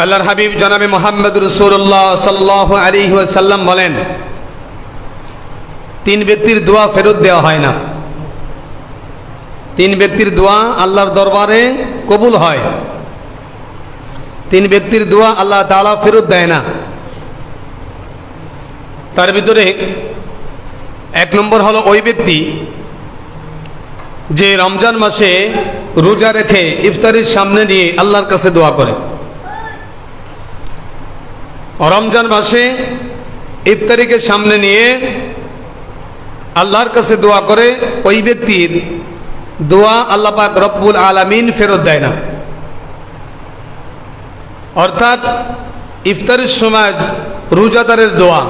আল্লাহর হাবিব জনাবে মুহাম্মদ রাসূলুল্লাহ সাল্লাল্লাহু আলাইহি ওয়াসাল্লাম বলেন, তিন ব্যক্তির দোয়া ফেরত দেওয়া হয় না। তিন ব্যক্তির দোয়া আল্লাহর দরবারে কবুল হয়। তিন ব্যক্তির দোয়া আল্লাহ তাআলা ফেরত দেয় না। তার ভিতরে এক নম্বর হলো ওই ব্যক্তি যে রমজান মাসে রোজা রেখে ইফতারির সামনে নিয়ে আল্লাহর কাছে দোয়া করে। রমজান মাসে ইফতারিকে সামনে নিয়ে আল্লাহর কাছে দোয়া করে, ওই ব্যক্তির দোয়া আল্লাহ পাক রব্বুল আলামিন ফেরত দেয় না। অর্থাৎ ইফতারের সময় রোজাদারের দোয়া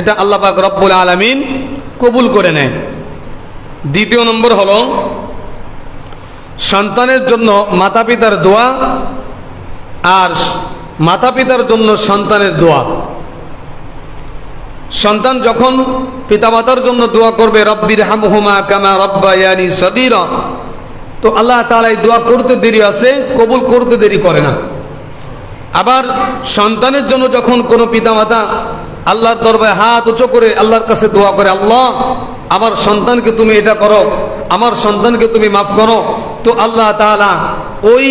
এটা আল্লাহ পাক রব্বুল আলামিন কবুল করে নেয়। দ্বিতীয় নম্বর হলো সন্তানের জন্য মাতা পিতার দোয়া আর মাতা পিতার জন্য সন্তানের দোয়া। সন্তান যখন পিতামাতার জন্য দোয়া করবে, রব্বির হামহুমা কামা রব্বায়ানি সগীরা, তো আল্লাহ তাআলা এই দোয়া করতে দেরি আছে, কবুল করতে দেরি করে না। আবার সন্তানের জন্য যখন কোনো পিতামাতা আল্লাহর দরবারে হাত উঁচু করে আল্লাহর কাছে দোয়া করে, আল্লাহ আমার সন্তানকে তুমি এটা করো, আমার সন্তানকে তুমি মাফ করো, তো আল্লাহ তাআলা ওই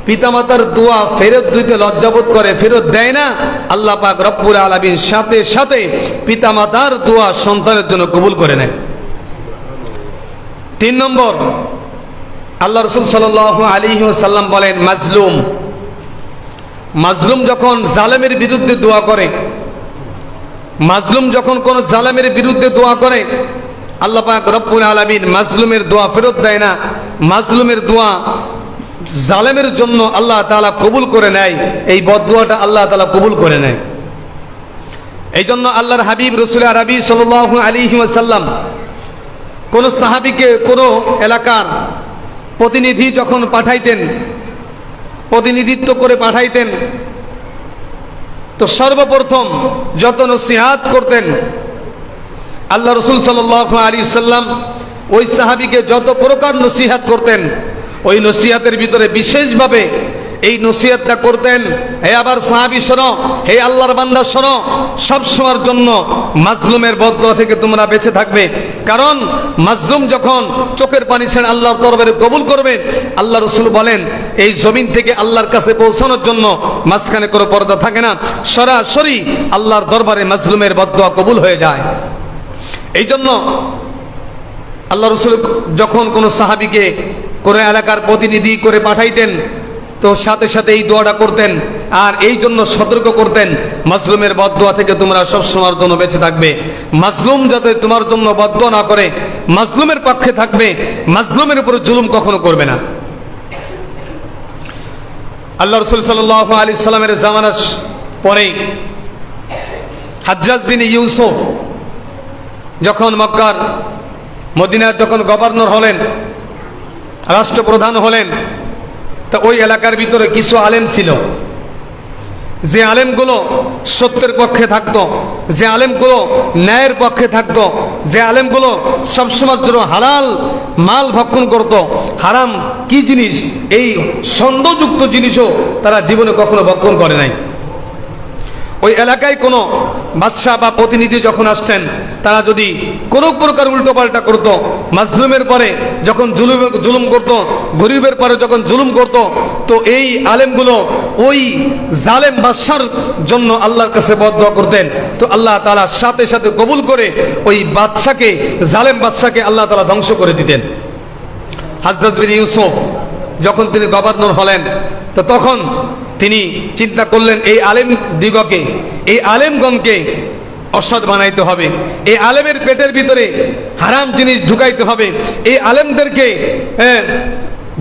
পিতামাতার দোয়া ফেরত দিতে লজ্জাবোধ করে, ফেরত দেয় না। আল্লাহ পাক রব্বুল আলামিন সাথে সাথে পিতামাতার দোয়া সন্তানের জন্য কবুল করে নেয়। তিন নম্বর, আল্লাহ রাসূল সাল্লাল্লাহু আলাইহি ওয়াসাল্লাম বলেন, মাজলুম যখন জালেমের বিরুদ্ধে দোয়া করে, মাজলুম যখন কোন জালেমের বিরুদ্ধে দোয়া করে, আল্লাহ পাক রব্বুল আলামিন মাজলুমের দোয়া ফেরত দেয় না। মাজলুমের দোয়া জালেমের জন্য আল্লাহ তাআলা কবুল করে নেয়, এই বদদুয়াটা আল্লাহ তাআলা কবুল করে নেয়। এই জন্য আল্লাহর হাবিব রাসূল আরবি সাল্লাল্লাহু আলাইহি ওয়াসাল্লাম কোন সাহাবীকে কোন এলাকার প্রতিনিধি যখন পাঠাইতেন, প্রতিনিধিত্ব করে পাঠাইতেন, তো সর্বপ্রথম যত নসিহাত করতেন আল্লাহ রাসূল সাল্লাল্লাহু আলাইহি ওয়াসাল্লাম ওই সাহাবীকে যত প্রকার নসিহাত করতেন, ওই নসিহাতের ভিতরে বিশেষভাবে এই নসিহাতটা করতেন, হে আবার সাহাবী শোনো, হে আল্লাহর বান্দা শোনো, সব সময়ের জন্য মাজলুমের বদদুয়া থেকে তোমরা বেঁচে থাকবে। কারণ মাজলুম যখন চোখের পানি ছেড়ে আল্লাহর দরবারে কবুল করবেন, আল্লাহ রাসূল বলেন এই জমিন থেকে আল্লাহর কাছে পৌঁছানোর জন্য মাঝখানে কোনো পর্দা থাকে না, সরাসরি আল্লাহর দরবারে মাজলুমের বদদুয়া কবুল হয়ে যায়। এই জন্য আল্লাহ রাসূল যখন কোনো সাহাবীকে কোন এলাকার প্রতিনিধি করে পাঠাইতেন, তো সাথে সাথে এই দোয়াটা করতেন, আর এই জন্য সতর্ক করতেন, মাজলুমের বদদুয়া থেকে তোমরা সব সময়ের জন্য বেঁচে থাকবে। মাজলুম যাতে তোমার জন্য বদদুয়া না করে, মাজলুমের পক্ষে থাকবে, মাজলুমের উপর জুলুম কখনো করবে না। আল্লাহ রাসূল সাল্লাল্লাহু আলাইহি সাল্লামের জামানার পরে হাজ্জাজ বিন ইউসুফ যখন মক্কার মদিনার যখন গভর্নর হলেন, রাষ্ট্রপ্রধান হলেন, তা ওই এলাকার ভিতরে কিছু আলেম ছিল, যে আলেমগুলো সত্যের পক্ষে থাকতো, যে আলেমগুলো ন্যায়ের পক্ষে থাকতো, যে আলেমগুলো সবসময় জন্য হালাল মাল ভক্ষণ করত, হারাম কি জিনিস এই সন্দেহযুক্ত জিনিসও তারা জীবনে কখনো ভক্ষণ করে নাই। ওই এলাকায় কোনো বাদশা বা প্রতিনিধি যখন আসতেন, তারা যদি কোনো প্রকার উল্টোপাল্টা করত, মাজলুমের পরে যখন জুলুম করত, গরিবের পরে যখন জুলুম করত, তো এই আলেমগুলো ওই জালেম বাদশার জন্য আল্লাহর কাছে বদদুয়া করতেন, তো আল্লাহ তাআলা সাথে সাথে কবুল করে ওই বাদশাকে, জালেম বাদশাকে আল্লাহ তাআলা ধ্বংস করে দিতেন। হাজ্জাজ বিন ইউসুফ যখন তিনি গভর্নর হলেন, তো তখন তিনি চিন্তা করলেন এই আলেম দিগকে, এই আলেমগণকে অসৎ বানাইতে হবে, এই আলেমের পেটের ভিতরে হারাম জিনিস ঢুকাইতে হবে, এই আলেমদেরকে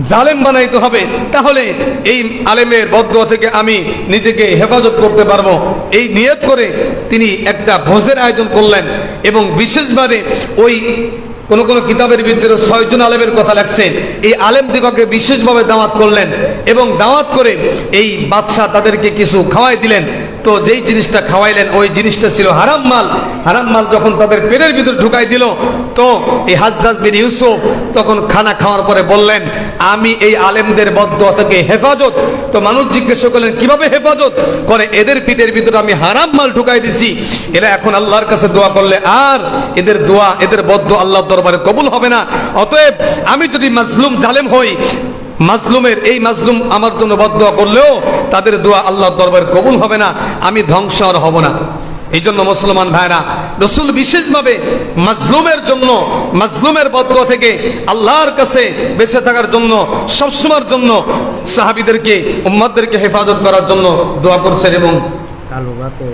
জালেম বানাইতে হবে, তাহলে এই আলেমের বদদুয়া থেকে আমি নিজেকে হেফাজত করতে পারবো। এই নিয়ত করে তিনি একটা ভোজের আয়োজন করলেন, এবং বিশেষভাবে ওই কোন কোন কিতাবের ভিতরে 6 জন আলেমের কথা লেখছে, এই আলেম দিগকে বিশেষভাবে দাওয়াত করলেন, এবং দাওয়াত করে এই বাদশা তাদেরকে কিছু খাওয়াই দিলেন। তো যেই জিনিসটা খাওয়াইলেন ওই জিনিসটা ছিল হারাম মাল। হারাম মাল যখন তাদের পেটের ভিতর ঢুকাই দিল, তো এই হাজ্জাজ বিন ইউসুফ তখন খানা খাওয়ার পরে বললেন, আমি এই আলেমদের বদদুয়া থেকে হেফাজত। তো মানুষ জিজ্ঞাসা করলেন কিভাবে হেফাজত করে? এদের পেটের ভিতরে আমি হারাম মাল ঢুকাই দিছি, এরা এখন আল্লাহর কাছে দোয়া করলে আর এদের দোয়া, এদের বদদুয়া আল্লাহর দরবারে কবুল হবে না। অতএব আমি যদি মাজলুম জালেম হই, মাজলুমের এই মাজলুম আমার জন্য বদদুয়া করলেও তাদের দোয়া আল্লাহর দরবারে কবুল হবে না, আমি ধ্বংস আর হব না। এই জন্য মুসলমান ভাইরা, রাসূল বিশেষভাবে মাজলুমের জন্য, মাজলুমের বদদুয়া থেকে আল্লাহর কাছে বেঁচে থাকার জন্য, সবসময়ের জন্য সাহাবীদেরকে, উম্মতদেরকে হেফাজত করার জন্য দোয়া করছেন। এবং কালো বাপে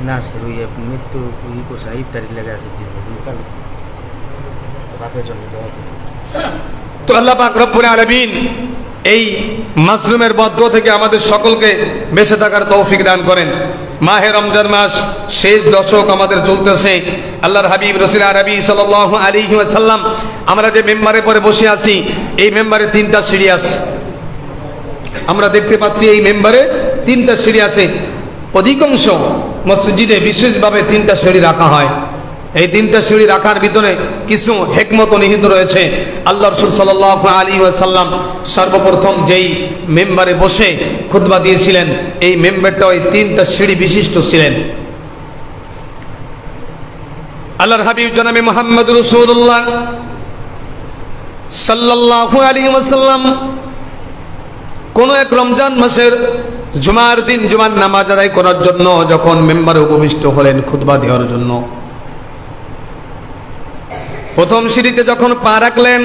নাসের হইয়া মৃত্যু কোষা ইফতারি লেগে কালো বাপের জন্য দোয়া করি। তো আল্লাহ পাক রব্বুল আলামিন এই মাজলুমের বদদুয়া থেকে আমাদের সকলকে বেঁচে থাকার তৌফিক দান করেন। মাহে রমজান মাস শেষ দশক আমাদের চলতেছে। আল্লাহর হাবিব রাসূল আরবি সাল্লাল্লাহু আলাইহি ওয়াসাল্লাম, আমরা যে মেম্বারে পরে বসে আছি, এই মেম্বারে 3টা সিঁড়ি আছে। আমরা দেখতে পাচ্ছি এই মেম্বারে 3টা সিঁড়ি আছে। অধিকাংশ মসজিদে বিশেষভাবে 3টা সিঁড়ি রাখা হয়। এই 3টা সিঁড়ি রাখার ভিতরে কিছু হিকমত নিহিত রয়েছে। আল্লাহ রাসূল সাল্লাল্লাহু আলাইহি ওয়াসাল্লাম সর্বপ্রথম যেই মেম্বারে বসে খুতবা দিয়েছিলেন, এই মেম্বারটা ওই 3টা সিঁড়ি বিশিষ্ট ছিলেন। আল্লাহর হাবিব জনাবে মুহাম্মদ রাসূলুল্লাহ সাল্লাল্লাহু আলাইহি ওয়াসাল্লাম কোন এক রমজান মাসের জুমার দিন জুমার নামাজ আদায় করার জন্য যখন মেম্বারে উপবিষ্ট হলেন খুতবা দেওয়ার জন্য, প্রথম সিঁড়িতে যখন পা রাখলেন,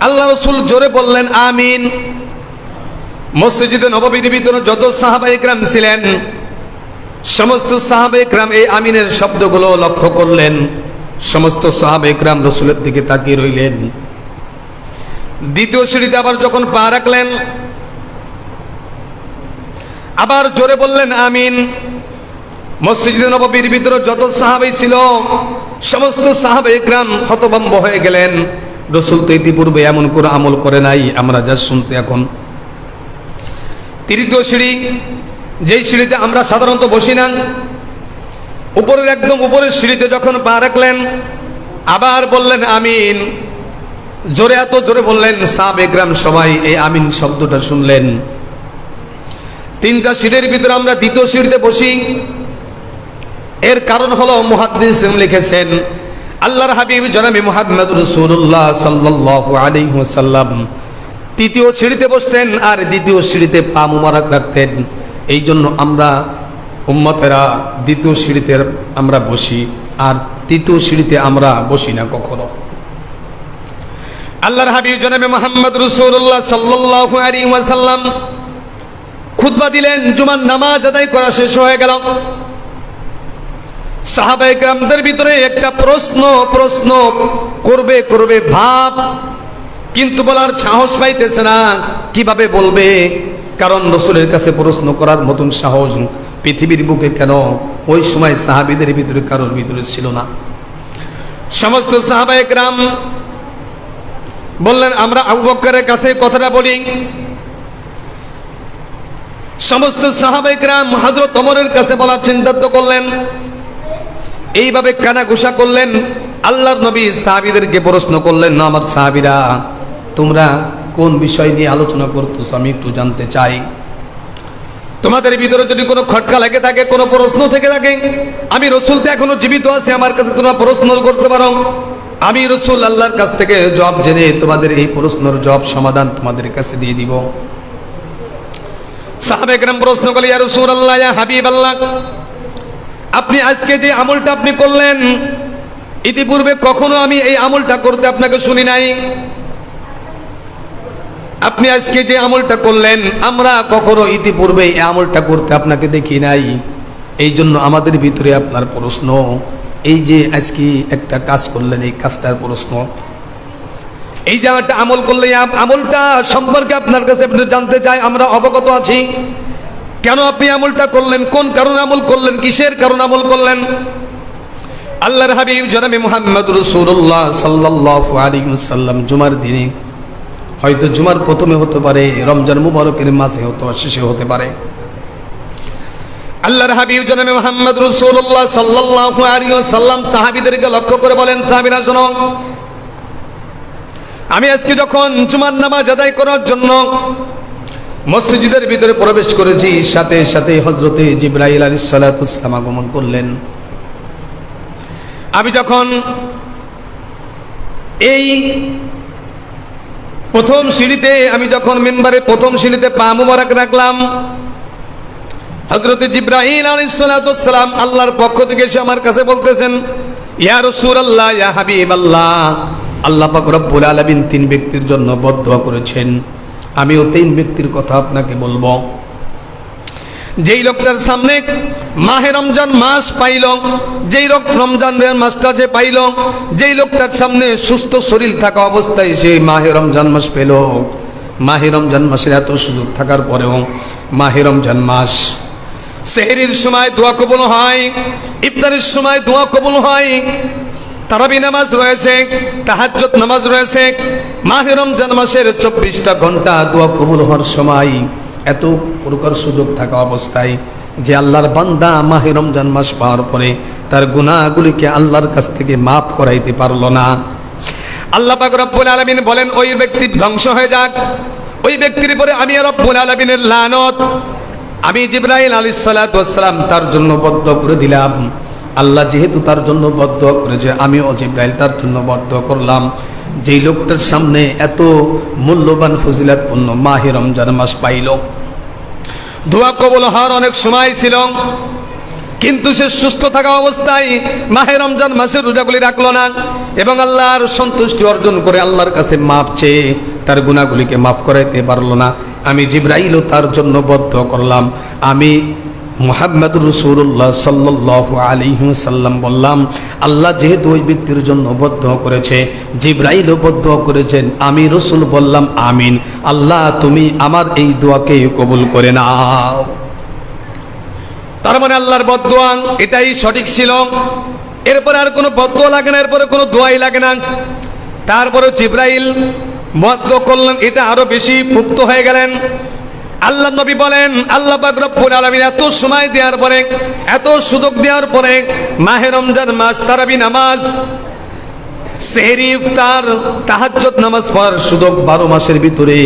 আল্লাহ রাসূল জোরে বললেন আমিন। মসজিদে নববীর ভিতরে যত সাহাবায়ে কেরাম ছিলেন, সমস্ত সাহাবায়ে কেরাম এই আমিনের শব্দগুলো লক্ষ্য করলেন। সমস্ত সাহাবায়ে কেরাম রাসূলের দিকে তাকিয়ে রইলেন। দ্বিতীয় সিঁড়িতে আবার যখন পা রাখলেন, আবার জোরে বললেন আমিন। মসজিদে নববীর ভিতরে যত সাহাবী ছিল, সমস্ত সাহাবায়ে কেরাম হতভম্ব হয়ে গেলেন। রাসূল তো ইতিপূর্বে এমন করে আমল করে নাই, আমরা যা শুনতে এখন। তৃতীয় সিঁড়ি, যেই সিঁড়িতে আমরা সাধারণত বসি না, উপরের একদম উপরের সিঁড়িতে যখন পা রাখলেন, আবার বললেন আমিন। জোরে, এত জোরে বললেন, সাহাবায়ে কেরাম সবাই এই আমিন শব্দটা শুনলেন। 3টা সিঁড়ির ভিতরে আমরা দ্বিতীয় সিঁড়িতে বসি। এর কারণ হলো মুহাদ্দিসিন লিখেছেন, আল্লাহর হাবিব জনাবে মুহাম্মদ রাসূলুল্লাহ সাল্লাল্লাহু আলাইহি ওয়াসাল্লাম তৃতীয় সিঁড়িতে বসতেন আর দ্বিতীয় সিঁড়িতে পা মুবারক রাখতেন। এই জন্য আমরা উম্মতেরা দ্বিতীয় সিঁড়িতে আমরা বসি, আর তৃতীয় সিঁড়িতে আমরা বসি না কখনো। আল্লাহর হাবিব জনাবে মুহাম্মদ রাসূলুল্লাহ সাল্লাল্লাহু আলাইহি ওয়াসাল্লাম খুতবা দিলেন, জুমার নামাজ আদায় করা শেষ হয়ে গেল। সাহাবায়ে কেরামদের ভিতরে একটা প্রশ্ন করবে ভাব, কিন্তু বলার সাহস পাইতেছে না। কিভাবে বলবে? কারণ রাসূলের কাছে প্রশ্ন করার মতন সাহস পৃথিবীর বুকে কেন ওই সময় সাহাবীদের ভিতরে কারোর ভিতরে ছিল না। সমস্ত সাহাবায়ে কেরাম বললেন, আমরা আবু বকরের কাছে কথাটা বলি। সমস্ত সাহাবায়ে কেরাম হযরত ওমরের কাছে বলার চিন্তা করলেন। এইভাবে কানাঘুষা করলেন। আল্লাহর নবী সাহাবীদেরকে প্রশ্ন করলেন, না আমার সাহাবীরা, তোমরা কোন বিষয় নিয়ে আলোচনা করতেছ আমি একটু জানতে চাই। তোমাদের ভিতরে যদি কোনো খটকা লেগে থাকে, কোনো প্রশ্ন থেকে থাকে, আমি রাসূল তো এখনো জীবিত আছি, আমার কাছে তোমরা প্রশ্ন করতে পারো। আমি রাসূল আল্লাহর কাছ থেকে জবাব জেনে তোমাদের এই প্রশ্নের জবাব সমাধান তোমাদের কাছে দিয়ে দিব। সাহাবায়ে কেরাম প্রশ্ন করলেন, ইয়া রাসূলুল্লাহ, ইয়া হাবিবাল্লাহ, আপনি আজকে যে আমলটা আপনি করলেন, ইতিপূর্বে কখনো আমি এই আমলটা করতে আপনাকে শুনি নাই। আপনি আজকে যে আমলটা করলেন, আমরা কখনো ইতিপূর্বে এই আমলটা করতে আপনাকে দেখি নাই। এই জন্য আমাদের ভিতরে আপনার প্রশ্ন, এই যে আজকে একটা কাজ করলেন, এই কাজটার প্রশ্ন, এই যে একটা আমল করলেন, আমলটা সম্পর্কে আপনার কাছে জানতে চাই। আমরা অবগত আছি কেন আপনি আমলটা করলেন, কোন কারণে আমল করলেন, কিসের কারণে আমল করলেন। আল্লাহর হাবিব জনাবে মুহাম্মদ রাসূলুল্লাহ সাল্লাল্লাহু আলাইহি ওয়াসাল্লাম জুমার দিনে, হয়তো জুমার প্রথমে হতে পারে, রমজান মুবারকের মাঝে হতে শেষে হতে পারে, আল্লাহর হাবিব জনাবে মুহাম্মদ রাসূলুল্লাহ সাল্লাল্লাহু আলাইহি ওয়াসাল্লাম সাহাবীদেরকে লক্ষ্য করে বলেন, সাহাবীরা শোনো, আমি আজকে যখন জুমার নামাজ আদায় করার জন্য মসজিদের ভিতরে প্রবেশ করেছি, সাথে সাথে হযরতে জিবরাইল আলাইহিস সালাতু ওয়াস সালাম আগমন করলেন। আমি যখন এই প্রথম সিঁড়িতে, আমি যখন মিম্বারের প্রথম সিঁড়িতে পা মুবারক রাখলাম, হযরত জিবরাইল আলাইহিস সালাতু ওয়াস সালাম আল্লাহর পক্ষ থেকে এসে আমার কাছে বলতেছেন, ইয়া রাসূলুল্লাহ, ইয়া হাবিবাল্লাহ, আল্লাহ পাক রব্বুল আলামিন 3 ব্যক্তির জন্য বদদোয়া করেছেন, আমিও 3 ব্যক্তির কথা আপনাকে বলবো। যেই লোকটার সামনে মাহে রমজান মাস পাইল, যেই লোক রমজানের মাসটা যে পাইল, যেই লোকটার সামনে সুস্থ শরীর থাকা অবস্থায় সে মাহে রমজান মাস পেল, মাহে রমজান মাসের এত সুযোগ থাকার পরেও মাহে রমজান মাস, সেহরির সময় দোয়া কবুল হয়, ইফতারের সময় দোয়া কবুল হয়, তারাবি নামাজ রয়েছে, তাহাজ্জুদ নামাজ রয়েছে, মাহে রমজান মাসের 24টা ঘন্টা দোয়া কবুল হওয়ার সময় এত প্রকার সুযোগ থাকা অবস্থায় যে আল্লাহর বান্দা মাহে রমজান মাস পাওয়ার পরে তার গুনাহগুলিকে আল্লাহর কাছ থেকে মাফ করাইতে পারলো না। আল্লাহ পাক রব্বুল আলামিন বলেন, ওই ব্যক্তি ধ্বংস হয়ে যাক, ওই ব্যক্তির উপরে আমি রব্বুল আলামিনের লানত, আমি জিবরাইল আলাইহিস সালাতু ওয়াস সালাম তার জন্য বদদোয়া করে দিলাম। আল্লাহ যেহেতু তার জন্য বদদোয়া করেছে, আমিও জিবরাইল তার জন্য বদদোয়া করলাম। যেই লোকটার সামনে এত মূল্যবান ফজিলতপূর্ণ মাহে রমজান মাস পাইল, দোয়া কবুল হওয়ার অনেক সময় ছিল, কিন্তু সে সুস্থ থাকা অবস্থায় মাহে রমজান মাসের রোজাগুলি রাখলো না এবং আল্লাহর সন্তুষ্টি অর্জন করে আল্লাহর কাছে মাপ চেয়ে তার গুনাহগুলিকে মাফ করাইতে পারলো না। আমি জিবরাইলও তার জন্য বদদোয়া করলাম। আমি মুহাম্মদুর রাসূলুল্লাহ সাল্লাল্লাহু আলাইহি ওয়াসাল্লাম বললাম, আল্লাহ যেহেতু ওই ব্যক্তির জন্য বদদোয়া করেছে, জিবরাইলও বদদোয়া করেছেন, আমি রাসূল বললাম আমিন, আল্লাহ তুমি আমার এই দোয়াকে কবুল করে নাও। তার মানে আল্লাহর বদদোয়া এটাই সঠিক ছিল, এরপরে আর কোনো বদদোয়া লাগে না, এরপরে কোনো দোয়াই লাগে না। তারপরে জিবরাইল বদদোয়া করলেন, এটা আরো বেশি পুক্ত হয়ে গেলেন। আল্লাহ নবী বলেন, আল্লাহ পাক রব্বুল আলামিন এত সময় দেওয়ার পরে, এত সুযোগ দেওয়ার পরে মাহে রমজান মাস, তারাবি নামাজ, সেহরি, ইফতার, তাহাজ্জুদ নামাজ পড়ার সুযোগ 12 মাসের ভিতরে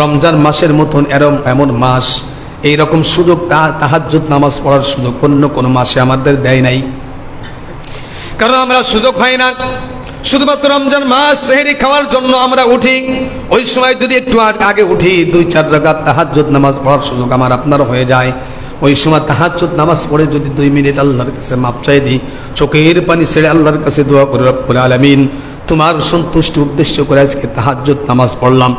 রমজান মাসের মতন এমন মাস, এইরকম সুযোগ তাহাজ্জুদ নামাজ পড়ার সুযোগ অন্য কোনো মাসে আমাদের দেয় নাই। কারণ আমরা সুযোগ হয় না, শুধুমাত্র রমজান মাস সেহরি খাওয়ার জন্য আমরা উঠি, ওই সময় যদি একটু আগে উঠি 2-4 রাকাত তাহাজ্জুদ নামাজ পড়ার সুযোগ আমার আপনার হয়ে যায়। ওই সময় তাহাজ্জুদ নামাজ পড়ে যদি 2 মিনিট আল্লাহর কাছে মাফ চাই দিই, চোখের পানি ছেড়ে আল্লাহর কাছে দোয়া করে, রব্বুল আলামিন তোমার সন্তুষ্টি উদ্দেশ্য করে আজকে তাহাজ্জুদ নামাজ পড়লাম,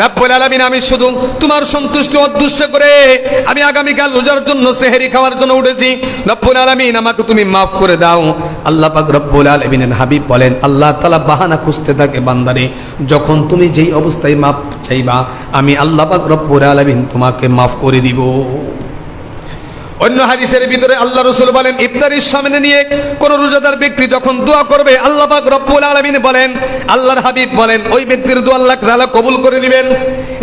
রব্বুল আলামিন আমি শুধু তোমার সন্তুষ্টি উদ্দেশ্য করে আমি আগামীকাল রোজার জন্য সেহরি খাওয়ার জন্য উঠেছি, রব্বুল আলামিন আমাকে তুমি মাফ করে দাও। আল্লাহ পাক রব্বুল আলামিনের হাবিব বলেন, আল্লাহ তাআলা বাহানা খুঁজতে থাকে বান্দারে, যখন তুমি যেই অবস্থায় মাফ চাইবা আমি আল্লাহ পাক রব্বুল আলামিন তোমাকে মাফ করে দিব। অন্য হাদিসের ভিতরে আল্লাহ রাসূল বলেন, ইফতারির সামনে নিয়ে কোন রোজাদার ব্যক্তি যখন দোয়া করবে, আল্লাহ পাক রব্বুল আলামিন বলেন, আল্লাহর হাবিব বলেন, ওই ব্যক্তির দোয়া আল্লাহ তাআলা কবুল করে নেবেন।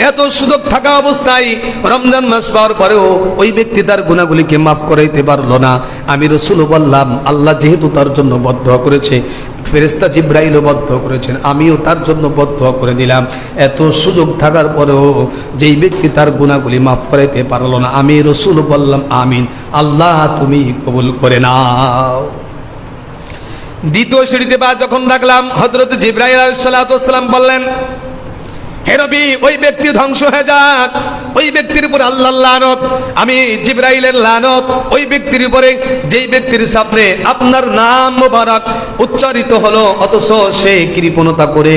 এত সুযোগ থাকা অবস্থায় রমজান মাস পাওয়ার পরেও ওই ব্যক্তি তার গুনাহগুলিকে মাফ করাইতে পারলো না। আমি রাসূল বললাম, আল্লাহ যেহেতু তার জন্য বদদোয়া করেছে, ফেরেশতা জিবরাইলও বদদোয়া করেছেন, আমিও তার জন্য বদদোয়া করে দিলাম। এত সুযোগ থাকার পরেও যেই ব্যক্তি তার গুনাহগুলি মাফ করাইতে পারলো না, আমি রাসূল বললাম আমিন, আল্লাহ তুমি কবুল করে নাও। দ্বিতীয় সিঁড়িতে পা যখন রাখলাম, হযরত জিবরাইল আলাইহিস সালাতু ওয়াস সালাম বললেন, হে নবী, ওই ব্যক্তি ধ্বংস হয়ে যাক, ওই ব্যক্তির উপর আল্লাহর লানত, আমি জিবরাইলের লানত ওই ব্যক্তির উপরে যেই ব্যক্তির সামনে আপনার নাম মোবারক উচ্চারিত হলো অথচ সে কৃপণতা করে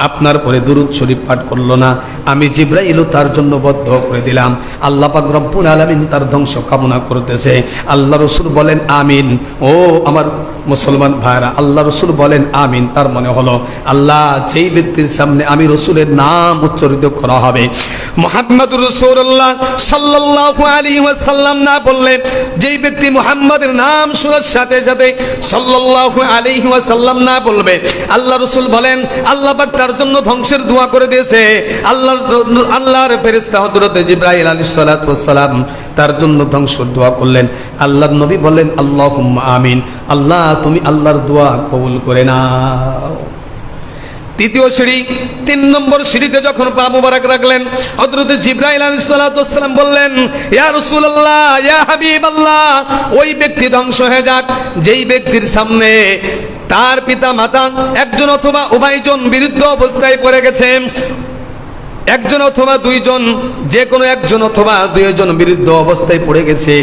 আপনার পরে দুরূদ শরীফ পাঠ করলো না, আমি জিবরাইলও তার জন্য বদদোয়া করে দিলাম। আল্লাহ পাক রব্বুল আলামিন তার ধ্বংস কামনা করতেছে। আল্লাহ রাসূল বলেন আমিন। ও আমার মুসলমান ভাইরা, আল্লাহ রাসূল বলেন আমিন, তার মানে হলো আল্লাহ যেই ব্যক্তির সামনে আমি রাসূলের নাম নাম উচ্চারিত করা হবে। মুহাম্মদুর রাসূলুল্লাহ সাল্লাল্লাহু আলাইহি ওয়াসাল্লাম না বললে, যেই ব্যক্তি মুহাম্মাদের নাম শোনার সাথে সাথে সাল্লাল্লাহু আলাইহি ওয়াসাল্লাম না বলবে, আল্লাহ রাসূল বলেন আল্লাহ পাক তার জন্য ধ্বংসের দোয়া করে দিয়েছে। আল্লাহর ফেরেশতা হযরত জিবরাইল আলাইহিস সালাতু ওয়াস সালাম তার জন্য ধ্বংসের দোয়া করলেন। আল্লাহর নবী বলেন আল্লাহুম্মা আমিন, আল্লাহ তুমি আল্লাহর দোয়া কবুল করে নাও। তৃতীয় সিঁড়ি, 3 নম্বর সিঁড়িতে যখন পা মুবারক রাখলেন, হযরত জিবরাইল আলাইহিস সালাতু ওয়াস সালাম বললেন ইয়া রাসূলুল্লাহ, ইয়া হাবিবাল্লাহ, ওই ব্যক্তি ধ্বংস হয়ে যাক যেই ব্যক্তির সামনে তার পিতা মাতা একজন অথবা উভয়জন বিরুদ্ধ অবস্থায় পড়ে গেছে, একজন অথবা দুইজন, যে কোনো একজন অথবা দুইজন বিরুদ্ধ অবস্থায় পড়ে গেছে,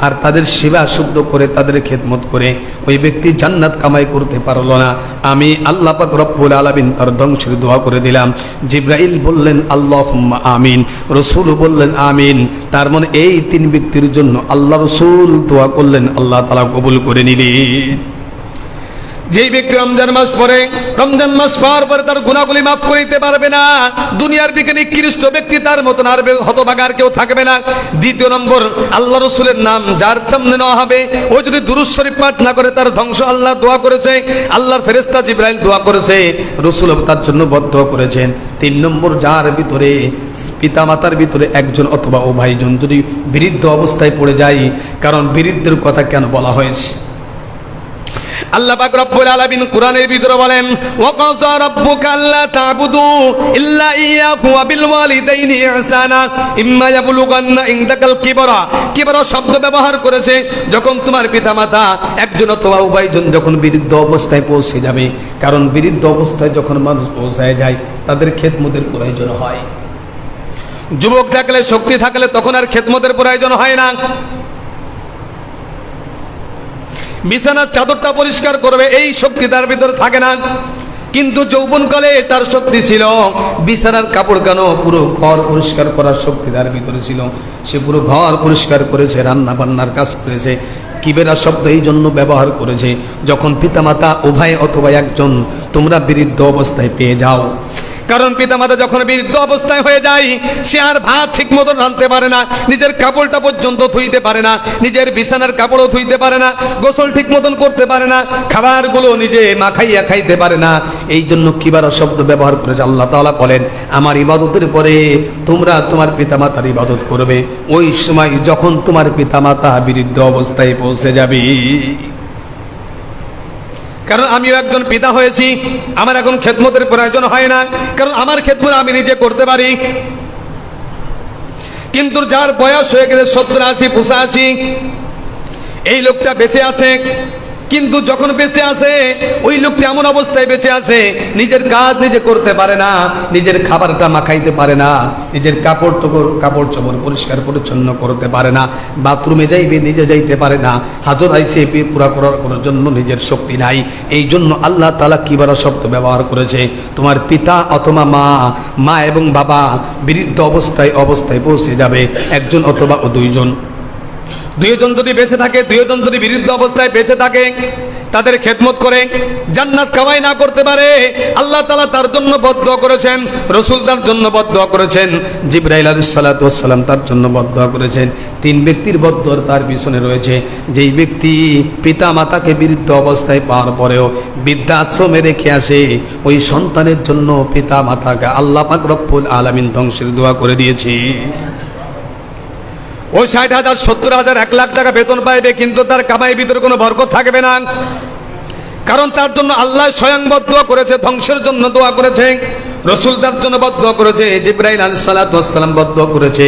আর তাদের সেবা শুদ্ধ করে তাদের খেদমত করে ওই ব্যক্তি জান্নাত কামাই করতে পারলো না, আমি আল্লাহ পাক রব্বুল আলামিন তার ধ্বংসের দোয়া করে দিলাম। জিবরাইল বললেন আল্লাহুম্মা আমিন, রাসূল বললেন আমিন। তার মানে এই 3 ব্যক্তির জন্য আল্লাহ রাসূল দোয়া করলেন, আল্লাহ তাআলা কবুল করে নিলেন। যেই ব্যক্তি রমজান মাস পরে, রমজান মাস পাওয়ার পরে তার গুনাহগুলি মাফ করে দিতে পারবে না, দুনিয়ার দিকে নিকৃষ্ট ব্যক্তি তার মতন আর হতভাগা আর কেউ থাকবে না। দ্বিতীয় নম্বর, আল্লাহ রাসূলের নাম যার সামনে নেওয়া হবে, ও যদি দুরূদ শরীফ পাঠ না করে তার ধ্বংস আল্লাহ দোয়া করেছে, আল্লাহর ফেরেশতা জিবরাইল দোয়া করেছে, রাসূল তার জন্য বদদোয়া করেছেন। 3 নম্বর, যার ভিতরে পিতামাতার ভিতরে একজন অথবা উভয়জন যদি বিরুদ্ধ অবস্থায় পড়ে যায়, কারণ বিরুদ্ধের কথা কেন বলা হয়েছে, আল্লাহ পাক রব্বুল আলামিন কোরআনের ভিতরে বলেন ওয়া কাযা রাব্বুকা আল্লা তা'বুদু ইল্লা ইয়াহু ওয়া বিল ওয়ালিদাইনি ইহসানা ইম্মা ইয়াবলুগান্না ইনদাকাল কিবরা শব্দ ব্যবহার করেছে যখন তোমার পিতামাতা একজন অথবা উভয়জন যখন বিরুদ্ধ অবস্থায় পৌঁছে যাবে, কারণ বিরুদ্ধ অবস্থায় যখন মানুষ পৌঁছায় যায় তাদের খেদমতের প্রয়োজন হয়। যুবক থাকলে, শক্তি থাকলে তখন আর খেদমতের প্রয়োজন হয় না। বিছানার চাদরটা পরিষ্কার করবে এই শক্তি তার ভিতরে থাকে না, কিন্তু যৌবনকালে তার শক্তি ছিল, বিছানার কাপড় কেন পুরো ঘর পরিষ্কার করার শক্তি তার ভিতরে ছিল, সে পুরো ঘর পরিষ্কার করেছে, রান্না বান্নার কাজ করেছে। কিবেরা শব্দ এই জন্য ব্যবহার করেছে যখন পিতামাতা উভয় অথবা একজন তোমরা বিরুদ্ধ অবস্থায় পেয়ে যাও, কারণ পিতামাতা যখন বিরুদ্ধ অবস্থায় হয়ে যায় সে আর ভাত ঠিক মতো রাঁধতে পারে না, নিজের কাপড়টা পর্যন্ত ধুইতে পারে না, নিজের বিছানার কাপড়ও ধুইতে পারে না, গোসল ঠিক মতন করতে পারে না, খাবারগুলো নিজে মাখাইয়া খাইতে পারে না। এই জন্য কিবারা শব্দ ব্যবহার করেছে। আল্লাহ তাআলা বলেন আমার ইবাদতের পরে তোমরা তোমার পিতামাতার ইবাদত করবে ওই সময় যখন তোমার পিতামাতা বিরুদ্ধ অবস্থায় পৌঁছে যাবে। কারণ আমিও একজন পিতা হয়েছি, আমার এখন খেদমতের প্রয়োজন হয় না, কারণ আমার খেদমত আমি নিজে করতে পারি। কিন্তু যার বয়স হয়ে গেছে 70, 80, 85, এই লোকটা বেঁচে আছে, কিন্তু যখন বেঁচে আছে ওই লোকটা এমন অবস্থায় বেঁচে আছে নিজের কাজ নিজে করতে পারে না, নিজের খাবারটা মাখাইতে পারে না, নিজের কাপড় চোপড় পরিষ্কার পরিচ্ছন্ন করতে পারে না, বাথরুমে যাইবে নিজে যাইতে পারে না, হাজত আইসে পুরা করার জন্য নিজের শক্তি নাই। এই জন্য আল্লাহ তাআলা কিবারা শব্দ ব্যবহার করেছে। তোমার পিতা অথবা মা এবং বাবা বিরুদ্ধ অবস্থায় পৌঁছে যাবে, একজন অথবা দুইজন যদি বেঁচে থাকে, দুইজন যদি বিরুদ্ধ অবস্থায় বেঁচে থাকে, তাদের খেদমত করে জান্নাত কামাই না করতে পারে, আল্লাহ তাআলা তার জন্য বদদোয়া করেছেন, রাসূল তার জন্য বদদোয়া করেছেন, জিবরাইল আলাইহিস সালাতু ওয়াস সালাম তার জন্য বদদোয়া করেছেন। 3 ব্যক্তির বদদোয়া তার পিছনে রয়েছে। যেই ব্যক্তি পিতা মাতাকে বিরুদ্ধ অবস্থায় পাওয়ার পরেও বৃদ্ধাশ্রমে রেখে আসে, ওই সন্তানের জন্য পিতা মাতাকে আল্লাহ পাক রব্বুল আলামিন ধ্বংসের দোয়া করে দিয়েছে। ও 60,000, 70,000, 1 লাখ টাকা বেতন পাইবে, কিন্তু তার কামাইয়ের ভিতরে কোনো বরকত থাকবে না, কারণ তার জন্য আল্লাহ স্বয়ং বদদোয়া করেছে, ধ্বংসের জন্য দোয়া করেছে, রাসূল তার জন্য বদদোয়া করেছে, জিবরাইল আলাইহিস সালাতু ওয়াস সালাম বদদোয়া করেছে।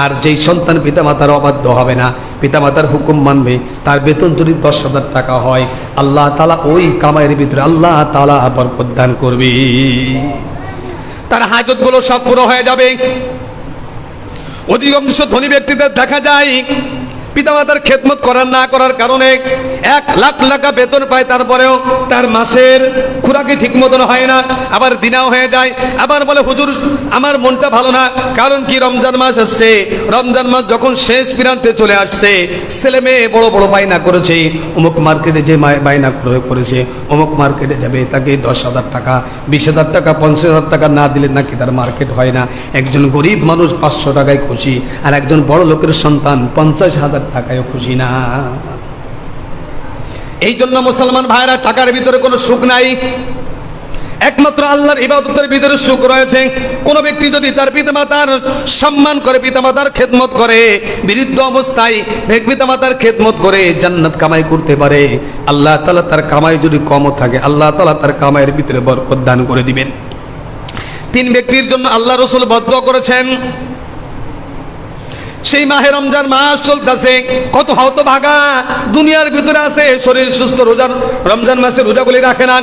আর যেই সন্তান পিতামাতার অবাধ্য হবে না, পিতামাতার হুকুম মানবে, তার বেতন যদি 10,000 টাকা হয়, আল্লাহ তাআলা ওই কামাইয়ের ভিতরে আল্লাহ তাআলা বরকত দান করবে, তার হাজতগুলো সব পুরো হয়ে যাবে। অধিকাংশ ধনী ব্যক্তিদের দেখা যায় পিতামাতার খেদমত করার না করার কারণে 1,00,000 টাকা বেতন পায়, তারপরেও তার মাসের খোরাকি ঠিক মতন হয় না, আবার দিনাও হয়ে যায়। আবার বলে হুজুর আমার মনটা ভালো না, কারণ কি রমজান মাস আসছে, রমজান মাস যখন শেষ প্রান্তে চলে আসছে, ছেলে মেয়ে বড় বড় বায়না করেছে, অমুক মার্কেটে যে বায়না করেছে, অমুক মার্কেটে যাবে, তাকে 10,000 টাকা 20,000 টাকা 50,000 টাকা না দিলে নাকি তার মার্কেট হয় না। একজন গরিব মানুষ 500 টাকায় খুশি, আর একজন বড় লোকের সন্তান 50,000 টাকায়ও খুশি না। এই জন্য মুসলমান ভাইরা টাকার ভিতরে কোনো সুখ নাই, একমাত্র আল্লাহর ইবাদতের ভিতরে সুখ রয়েছে। কোন ব্যক্তি যদি তার পিতামাতার সম্মান করে, পিতামাতার খেদমত করে, বৃদ্ধ অবস্থায় পিতামাতার খেদমত করে জান্নাত কামাই করতে পারে, আল্লাহ তাআলা তার কামাই যদি কমও থাকে, আল্লাহ তাআলা তার কামাইয়ের ভিতরে বরকত দান করে দিবেন। 3 ব্যক্তির জন্য আল্লাহ রাসূল বদদুয়া করেছেন। সেই মাহে রমজান মাস চলতেছে, কত হতভাগা দুনিয়ার ভিতরে আছে, শরীর সুস্থ, রোজা রমজান মাসে রোজাগুলি রাখে না।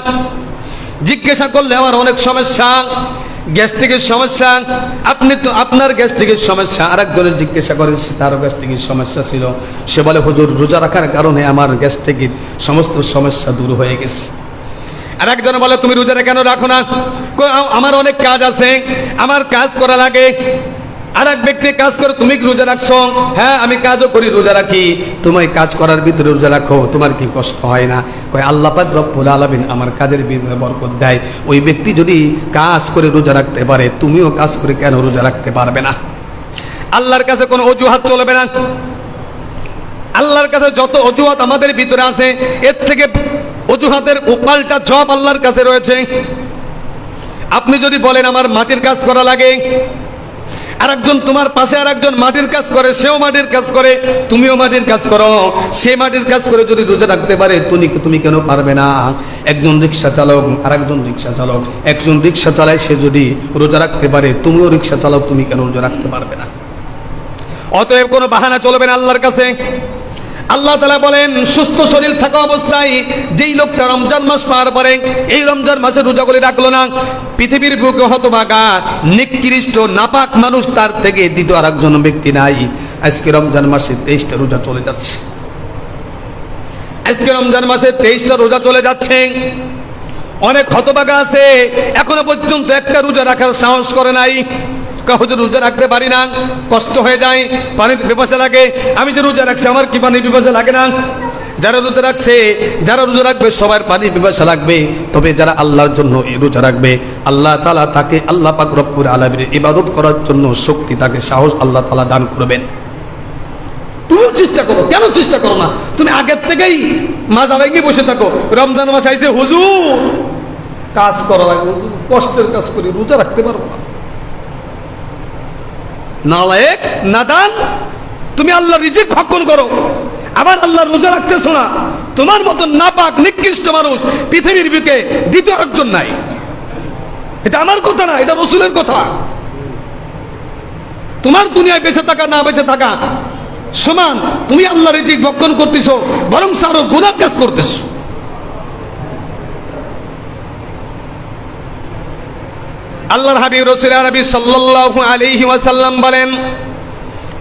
জিজ্ঞাসা করলে আমার অনেক সমস্যা, গ্যাস্ট্রিকের সমস্যা, আপনি তো আপনার গ্যাস্ট্রিকের সমস্যা, আরেকজনের জিজ্ঞাসা করেন তারও গ্যাস্ট্রিকের সমস্যা ছিল, সে বলে হুজুর রোজা রাখার কারণে আমার গ্যাস্ট্রিকের সমস্ত সমস্যা দূর হয়ে গেছে। আর একজন বলে তুমি রোজাটা কেন রাখো না? আমার অনেক কাজ আছে, আমার কাজ করা লাগে। আর এক ব্যক্তি কাজ করে, তুমি কি রোজা রাখছো? হ্যাঁ আমি কাজও করি, রোজা রাখি। তুমি কাজ করার ভিতরে রোজা রাখো, তোমার কি কষ্ট হয় না? কয় আল্লাহ পাক রব্বুল আলামিন আমার কাজের ভিতরে বরকত দেয়। ওই ব্যক্তি যদি কাজ করে রোজা রাখতে পারে, তুমিও কাজ করে কেন রোজা রাখতে পারবে না? আল্লাহর কাছে কোনো অজুহাত চলবে না। আল্লাহর কাছে যত অজুহাত আমাদের ভিতরে আছে, এর থেকে অজুহাতের উপালটা জব আল্লাহর কাছে রয়েছে। আপনি যদি বলেন আমার মাটির কাজ করা লাগে, আরেকজন তোমার পাশে আরেকজন মাটির কাজ করে, সেও মাটির কাজ করে, তুমিও মাটির কাজ করো, সে মাটির কাজ করে যদি রোজা রাখতে পারে, তুমি কেন পারবে না? একজন রিক্সা চালক আরেকজন রিক্সা চালক, একজন রিক্সা চালায়, সে যদি রোজা রাখতে পারে, তুমিও রিক্সা চালক, তুমি কেন রোজা রাখতে পারবে না? অতএব কোনো বাহানা চলবে না আল্লাহর কাছে। আল্লাহ তাআলা বলেন সুস্থ শরীর থাকা অবস্থায় যেই লোকটা রমজান মাস পার করে, এই রমজান মাসে রোজাগুলি রাখলো না, পৃথিবীর বুকে হতভাগা নিকৃষ্ট নাপাক মানুষ তার থেকে দ্বিতীয় আরেকজন ব্যক্তি নাই। আজকে রমজান মাসে 23টা রোজা চলে যাচ্ছে, আজকে রমজান মাসে 23টা রোজা চলে যাচ্ছে। অনেক হতভাগা আছে এখনো পর্যন্ত একটা রোজা রাখার সাহস করে নাই। হুজুর রোজা রাখতে পারি না, কষ্ট হয়ে যায়, পানির পিপাসা লাগে। আমি যে রোজা রাখছি আমার কি পানির পিপাসা লাগে না? যারা রোজা রাখছে, যারা রোজা রাখবে সবার পানির পিপাসা লাগবে। তবে যারা আল্লাহর জন্য এই রোজা রাখবে, আল্লাহ তাআলা তাকে আল্লাহ পাক রব্বুল আলামিনের ইবাদত করার জন্য শক্তি, তাকে সাহস আল্লাহ তাআলা দান করবেন। তুমিও চেষ্টা করো, কেন চেষ্টা করো না? তুমি আগের থেকেই মাজা ভেঙে বসে থাকো, রমজান মাস আইছে হুজুর কাজ করা লাগে, কষ্টের কাজ করি, রোজা রাখতে পারবো না। নালায়েক নাদান, তুমি আল্লাহর রিজিক ভক্ষণ করো, আবার আল্লাহর রোজা রাখতেছো না। তোমার মতো নাপাক নিকৃষ্ট মানুষ পৃথিবীর বুকে দ্বিতীয় একজন নাই। এটা আমার কথা না, এটা রাসূলের কথা। তোমার দুনিয়ায় বেঁচে থাকা না বেঁচে থাকা সমান, তুমি আল্লাহর রিজিক ভক্ষণ করতেছো, বরং আরো গুনাহ কাজ করতেছো। আল্লাহর হাবিব রাসূল আরবি সাল্লাল্লাহু আলাইহি ওয়াসাল্লাম বলেন,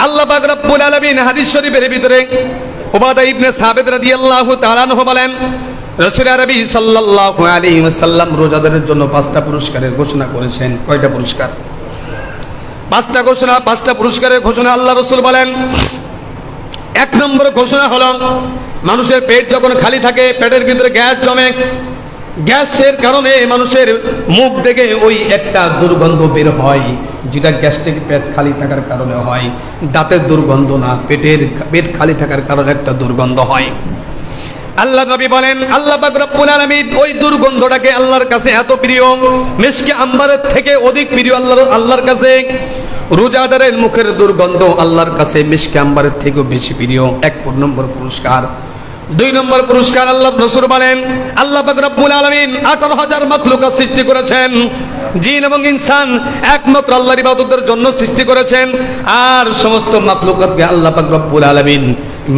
আল্লাহ পাক রব্বুল আলামিন হাদিস শরীফের ভিতরে উবাদা ইবনে সাবিত রাদিয়াল্লাহু তাআলা আনহু বলেন, রাসূল আরবি সাল্লাল্লাহু আলাইহি ওয়াসাল্লাম রোজাদারের জন্য 5টা পুরস্কারের ঘোষণা করেছেন। কয়টা পুরস্কার? 5টা পুরস্কারের ঘোষণা আল্লাহ রাসূল বলেন। 1 নম্বর ঘোষণা হলো, মানুষের পেট যখন খালি থাকে, পেটের ভিতরে গ্যাস জমে, গ্যাসের কারণে মানুষের মুখ থেকে ওই একটা দুর্গন্ধ বের হয়, যেটা গ্যাস্ট্রিক পেট খালি থাকার কারণে হয়। দাঁতের দুর্গন্ধ না, পেট খালি থাকার কারণে একটা দুর্গন্ধ হয়। আল্লাহ নবী বলেন, আল্লাহ পাক রব্বুল আলামিন ওই দুর্গন্ধটাকে আল্লাহর কাছে এত প্রিয়, মিশকে আম্বারের থেকে অধিক প্রিয় আল্লাহর কাছে। রোজাদারের মুখের দুর্গন্ধ আল্লাহর কাছে মিশকে আম্বারের থেকেও বেশি প্রিয়। 1 নম্বর পুরস্কার। 2 নম্বর পুরস্কার, আল্লাহ রাসূল বলেন, আল্লাহ পাক রব্বুল আলামিন 18,000 মাখলুকাত সৃষ্টি করেছেন, জিন এবং ইনসান একমাত্র আল্লাহর ইবাদতের জন্য সৃষ্টি করেছেন। আর সমস্ত মাখলুকাতকে আল্লাহ পাক রব্বুল আলামিন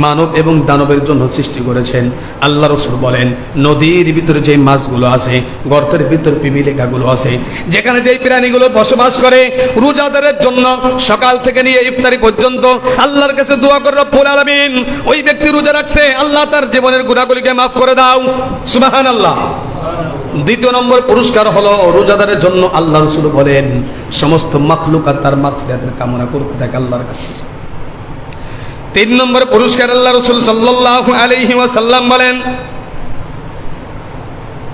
মানব এবং দানবের জন্য সৃষ্টি করেছেন। আল্লাহ রাসূল বলেন, নদীর ভিতরে যে মাছগুলো আছে, গর্তের ভিতরে পিপিলিকাগুলো আছে, যেখানে যেই প্রাণীগুলো বসবাস করে, রোজাদারের জন্য সকাল থেকে নিয়ে ইফতারি পর্যন্ত আল্লাহর কাছে দোয়া করে রব্বুল আলামিন, ওই ব্যক্তি রোজা রাখছে, আল্লাহ তার জীবনের গুনাহগুলিকে মাফ করে দাও। সুবহানাল্লাহ। দ্বিতীয় নম্বর পুরস্কার হলো রোজাদারের জন্য আল্লাহ রাসূল বলেন, সমস্ত মাখলুকাত তার মাগফিরাতের কামনা করতে থাকে আল্লাহর কাছে। তিন নম্বর পুরস্কার আল্লাহ রাসূল সাল্লাল্লাহু আলাইহি ওয়াসাল্লাম বলেন,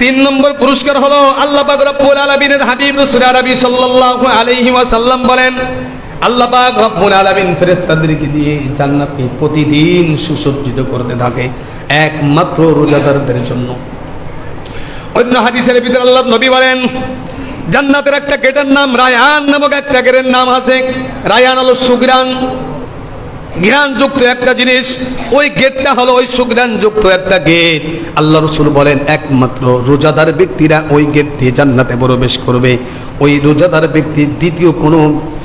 তিন নম্বর পুরস্কার হলো আল্লাহ পাক রব্বুল আলামিনের হাবিব রাসূল আরবি সাল্লাল্লাহু আলাইহি ওয়াসাল্লাম বলেন, আল্লাহ পাক রব্বুল আলামিন ফেরেশতাদেরকে দিয়ে জান্নাতকে প্রতিদিন সুসজ্জিত করতে থাকে একমাত্র রোজাদারদের জন্য। অন্য হাদিসের ভিতরে আল্লাহ নবী বলেন, জান্নাতের একটা গেটের নাম রায়ান নামক একটা গেটের নাম আছে। রায়ান হলো সুগ্রাণ, ঘ্রাণযুক্ত একটা জিনিস। ওই গেটটা হলো ওই সুগ্রাণযুক্ত একটা গেট। আল্লাহ রাসূল বলেন, একমাত্র রোজাদার ব্যক্তিরা ওই গেট দিয়ে জান্নাতে প্রবেশ করবে। ওই রোজাদার ব্যক্তি দ্বিতীয় কোনো